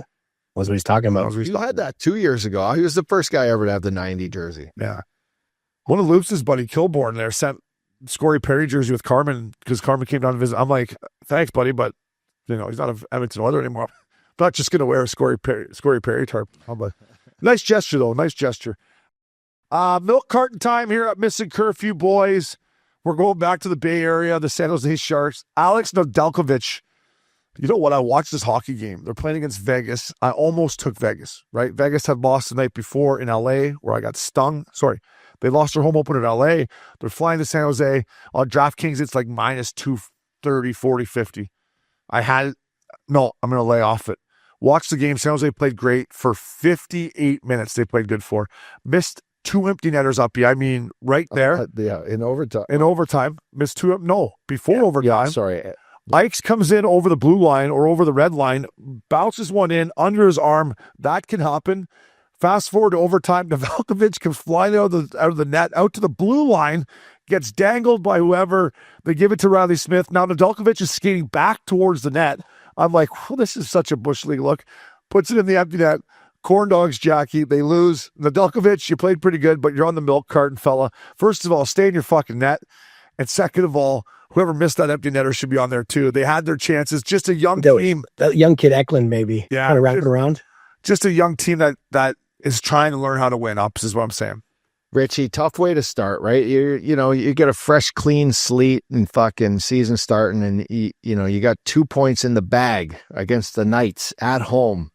what he's talking about. You had that 2 years ago. He was the first guy ever to have the 90 jersey. Yeah. One of Loop's buddy, Kilborn, there sent Corey Perry jersey with Carmen because Carmen came down to visit. I'm like, thanks, buddy, but he's not an Edmonton Oiler anymore. I'm not just going to wear a Corey Perry tarp. Nice gesture, though. Nice gesture. Milk carton time here at Missin Curfew, boys. We're going back to the Bay Area, the San Jose Sharks. Alex Nedeljkovic. You know what? I watched this hockey game. They're playing against Vegas. I almost took Vegas, right? Vegas had lost the night before in LA where I got stung. Sorry. They lost their home opener in LA. They're flying to San Jose. On DraftKings, it's like minus 230, 40, 50. I'm going to lay off it. Watch the game. San Jose played great for 58 minutes. They played good for. Missed 2 empty netters up. I mean, right there. In overtime. In overtime. Missed 2. No, before overtime. Yeah, sorry. Ikes comes in over the blue line or over the red line, bounces one in under his arm. That can happen. Fast forward to overtime. Nedeljkovic comes flying out of the net, out to the blue line, gets dangled by whoever. They give it to Riley Smith. Now Nedeljkovic is skating back towards the net. I'm like, well, this is such a Bush League look. Puts it in the empty net. Corn dogs, Jackie. They lose. Nedeljkovic, you played pretty good, but you're on the milk carton, fella. First of all, stay in your fucking net. And second of all, whoever missed that empty netter should be on there too. They had their chances. Just a young team. That young kid Eklund, maybe. Yeah. Kind of wrapping around. Just a young team that is trying to learn how to win ups is what I'm saying. Richie, tough way to start, right? You get a fresh, clean slate and fucking season starting, and you got 2 points in the bag against the Knights at home,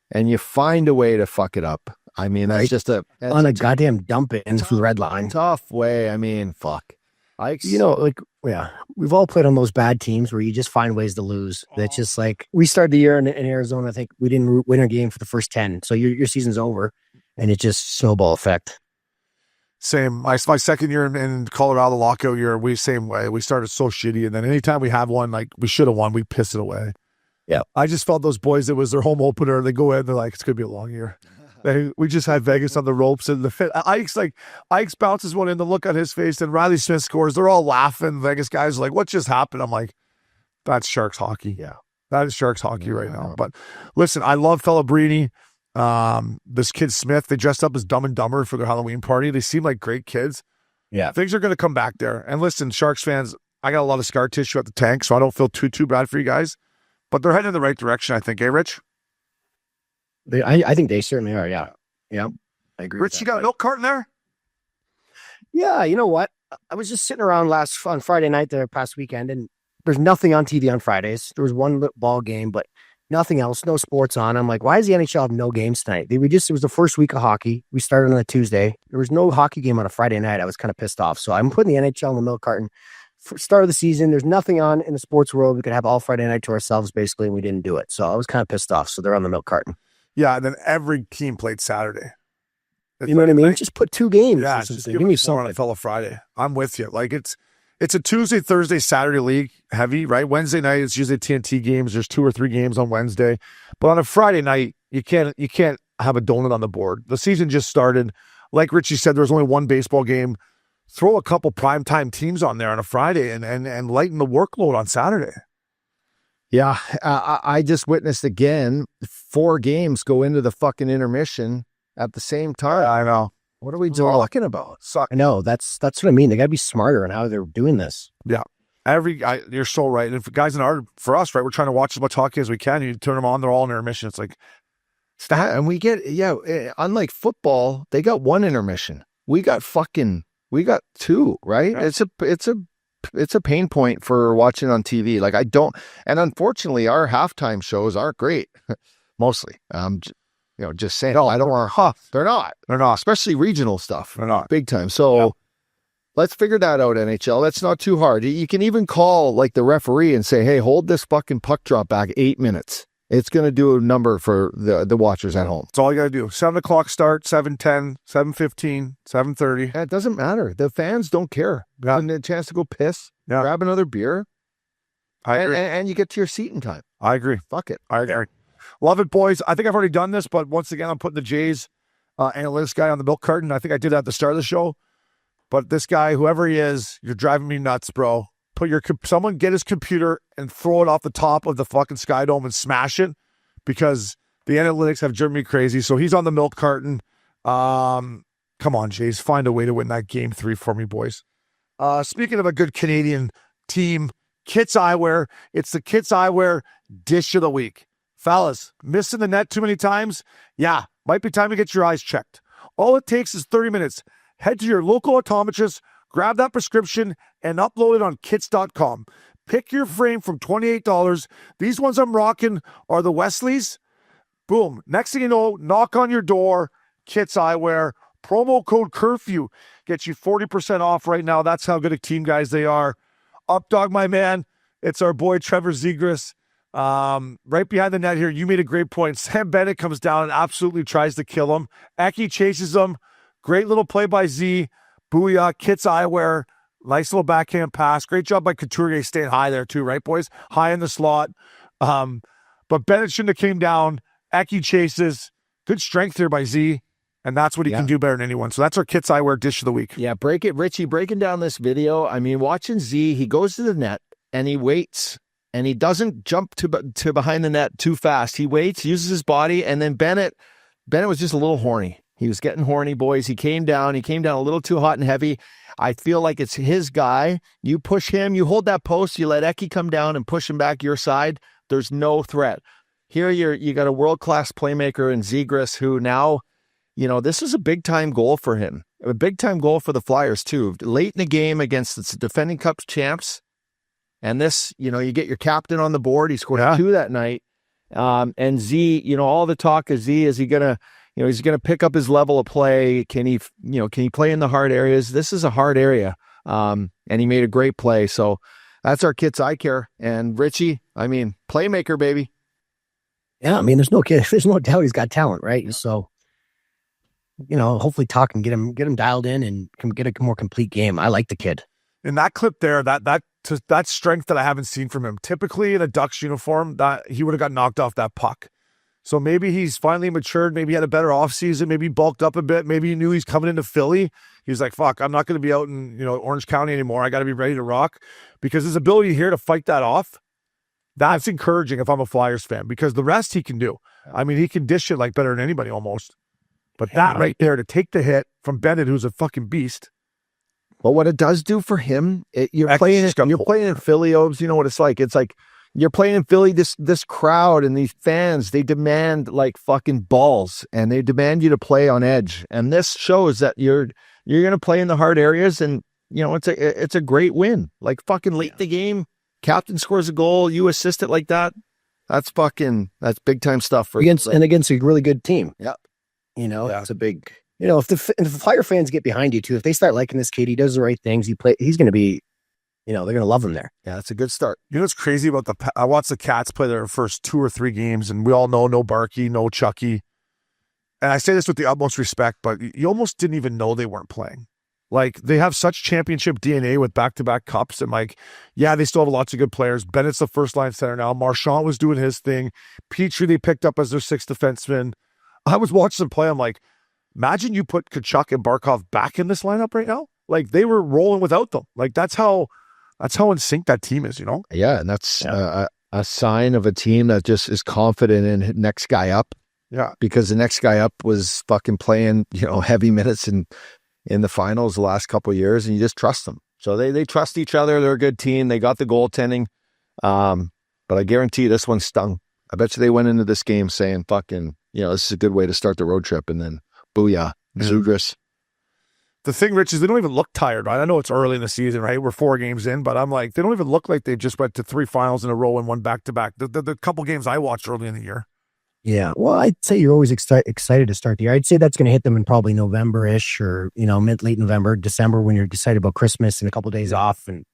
and you find a way to fuck it up. I mean, that's just on a goddamn dump in through the red line. Tough way. I mean, fuck. We've all played on those bad teams where you just find ways to lose. That's just like we started the year in Arizona. I think we didn't win a game for the first 10, so your season's over, and it's just snowball effect. Same. My second year in Colorado lockout year, same way. We started so shitty, and then anytime we have one, like we should have won, we piss it away. Yeah. I just felt those boys, it was their home opener. They go in, they're like, it's going to be a long year. We just had Vegas on the ropes, and the fit. Ikes bounces one in, the look on his face, and Riley Smith scores. They're all laughing. Vegas guys are like, what just happened? I'm like, that's Sharks hockey. Yeah. That is Sharks hockey right now. But listen, I love Celebrini. This kid Smith, they dressed up as Dumb and Dumber for their Halloween party. They seem like great kids. Yeah. Things are going to come back there. And listen, Sharks fans, I got a lot of scar tissue at the tank, so I don't feel too bad for you guys. But they're heading in the right direction, I think. Eh, Rich? I think they certainly are. Yeah. Yeah. I agree. Rich, you got a milk carton there? Yeah. You know what? I was just sitting around on Friday night the past weekend, and there's nothing on TV on Fridays. There was one ball game, but nothing else, no sports on. I'm like, why does the NHL have no games tonight? It was the first week of hockey. We started on a Tuesday. There was no hockey game on a Friday night. I was kind of pissed off. So I'm putting the NHL in the milk carton. For start of the season, there's nothing on in the sports world. We could have all Friday night to ourselves, basically, and we didn't do it. So I was kind of pissed off. So they're on the milk carton. Yeah, and then every team played Saturday. You know what I mean? Just put 2 games. Yeah, just give me something on a fellow Friday. I'm with you. Like it's a Tuesday, Thursday, Saturday league heavy, right? Wednesday night it's usually TNT games. There's 2 or 3 games on Wednesday, but on a Friday night you can't have a donut on the board. The season just started. Like Richie said, there's only one baseball game. Throw a couple primetime teams on there on a Friday and lighten the workload on Saturday. Yeah, I just witnessed again 4 games go into the fucking intermission at the same time. I know. What are we talking about? Suck. I know. That's what I mean. They got to be smarter on how they're doing this. Yeah. You're so right. And for us, right, we're trying to watch as much hockey as we can. You turn them on, they're all in intermission. It's like, and we get, unlike football, they got 1 intermission. We got 2, right? Yeah. It's a pain point for watching on TV. Like and unfortunately our halftime shows aren't great. Mostly. just saying, I don't want to, they're not. They're not. Especially regional stuff. They're not. Big time. So let's figure that out, NHL. That's not too hard. You can even call like the referee and say, hey, hold this fucking puck drop back 8 minutes. It's going to do a number for the watchers at home. That's all you got to do. 7 o'clock start, 7:10, 7:15, 7:30. It doesn't matter. The fans don't care. Yeah. And a chance to go piss, Yeah. grab another beer, I agree. and you get to your seat in time. I agree. Fuck it. I agree. Love it, boys. I think I've already done this, but once again, I'm putting the Jays analytics guy on the milk carton. I think I did that at the start of the show. But this guy, whoever he is, you're driving me nuts, bro. Someone get his computer and throw it off the top of the fucking Sky Dome and smash it, because the analytics have driven me crazy. So he's on the milk carton. Come on, Jays, find a way to win that game 3 for me, boys. Speaking of a good Canadian team, Kits Eyewear. It's the Kits Eyewear dish of the week. Fellas, missing the net too many times? Yeah, might be time to get your eyes checked. All it takes is 30 minutes. Head to your local optometrist, grab that prescription, and upload it on kits.com. Pick your frame from $28. These ones I'm rocking are the Wesleys. Boom. Next thing you know, knock on your door, Kits Eyewear. Promo code Curfew gets you 40% off right now. That's how good a team, guys, they are. Updog, my man. It's our boy Trevor Zegras. Right behind the net here, you made a great point. Sam Bennett comes down and absolutely tries to kill him. Eki chases him. Great little play by Z. Booyah. Kits Eyewear. Nice little backhand pass. Great job by Couturier staying high there too, right, boys? High in the slot. But Bennett shouldn't have came down. Eki chases. Good strength here by Z. And that's what he can do better than anyone. So that's our Kits Eyewear dish of the week. Yeah, Richie, breaking down this video. I mean, watching Z, he goes to the net and he waits. And he doesn't jump to behind the net too fast. He waits, uses his body, and then Bennett was just a little horny. He was getting horny, boys. He came down a little too hot and heavy. I feel like it's his guy. You push him, you hold that post, you let Eki come down and push him back your side. There's no threat. Here you got a world-class playmaker in Zegras, who now, this is a big-time goal for him. A big-time goal for the Flyers, too. Late in the game against the defending Cup champs. And this, you get your captain on the board. He scored 2 that night. And Z, all the talk of Z, is he gonna, he's gonna pick up his level of play? Can he play in the hard areas? This is a hard area. And he made a great play. So that's our Kits Eye Care. And Richie, playmaker, baby. Yeah, there's no doubt he's got talent, right? So, hopefully Talk can get him dialed in and can get a more complete game. I like the kid. In that clip there, that strength that I haven't seen from him. Typically in a Ducks uniform, that he would have got knocked off that puck. So maybe he's finally matured. Maybe he had a better offseason. Maybe he bulked up a bit. Maybe he knew he's coming into Philly. He's like, fuck, I'm not going to be out in Orange County anymore. I got to be ready to rock. Because his ability here to fight that off, that's encouraging if I'm a Flyers fan. Because the rest he can do. He can dish it like better than anybody almost. But that right there, to take the hit from Bennett, who's a fucking beast. But what it does do for him, you're playing in Philly, Obes, you know what it's like. It's like you're playing in Philly, this crowd and these fans, they demand like fucking balls, and they demand you to play on edge. And this shows that you're going to play in the hard areas, and it's a great win. Like fucking late in the game, captain scores a goal, you assist it like that. That's big time stuff for against a really good team. Yep. It's a big. If the Flyer fans get behind you too, if they start liking this kid, he does the right things. He's going to be, they're going to love him there. Yeah, that's a good start. What's crazy about I watched the Cats play their first 2 or 3 games, and we all know no Barkey, no Chucky. And I say this with the utmost respect, but you almost didn't even know they weren't playing. Like, they have such championship DNA with back-to-back cups, and they still have lots of good players. Bennett's the first line center now. Marchand was doing his thing. Petrie they picked up as their 6th defenseman. I was watching them play. I'm like, imagine you put Tkachuk and Barkov back in this lineup right now. Like, they were rolling without them. Like, that's how in sync that team is, Yeah, and that's a sign of a team that just is confident in next guy up. Yeah. Because the next guy up was fucking playing, heavy minutes in the finals the last couple of years, and you just trust them. So they trust each other. They're a good team. They got the goaltending. But I guarantee you this one stung. I bet you they went into this game saying, fucking, this is a good way to start the road trip, and then booyah, Zegras. The thing, Rich, is they don't even look tired, right? I know it's early in the season, right? We're 4 games in, but I'm like, they don't even look like they just went to 3 finals in a row and 1 back-to-back. The couple games I watched early in the year. Yeah. Well, I'd say you're always excited to start the year. I'd say that's going to hit them in probably November-ish or, late November, December when you're excited about Christmas and a couple of days off. And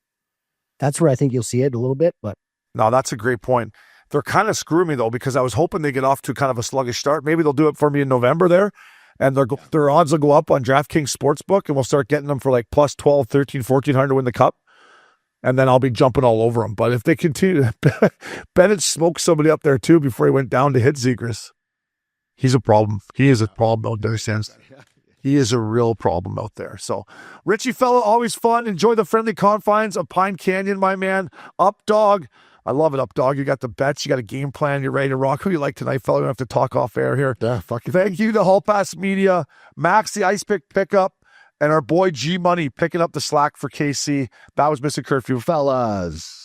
that's where I think you'll see it a little bit. But no, that's a great point. They're kind of screwing me, though, because I was hoping they get off to kind of a sluggish start. Maybe they'll do it for me in November there, and their odds will go up on DraftKings Sportsbook, and we'll start getting them for like plus 12, 13, 1,400 to win the Cup. And then I'll be jumping all over them. But if they continue, Bennett smoked somebody up there too before he went down to hit Zegras. He's a problem. He is a problem out there, Sans. He is a real problem out there. So, Richie fella, always fun. Enjoy the friendly confines of Pine Canyon, my man. Up dog. I love it, up dog. You got the bets. You got a game plan. You're ready to rock. Who you like tonight, fella? We don't have to talk off air here. Yeah, fuck it. Thank you to Hall Pass Media, Max the Ice Pick Pickup, and our boy G Money picking up the slack for KC. That was Missin Curfew. Fellas.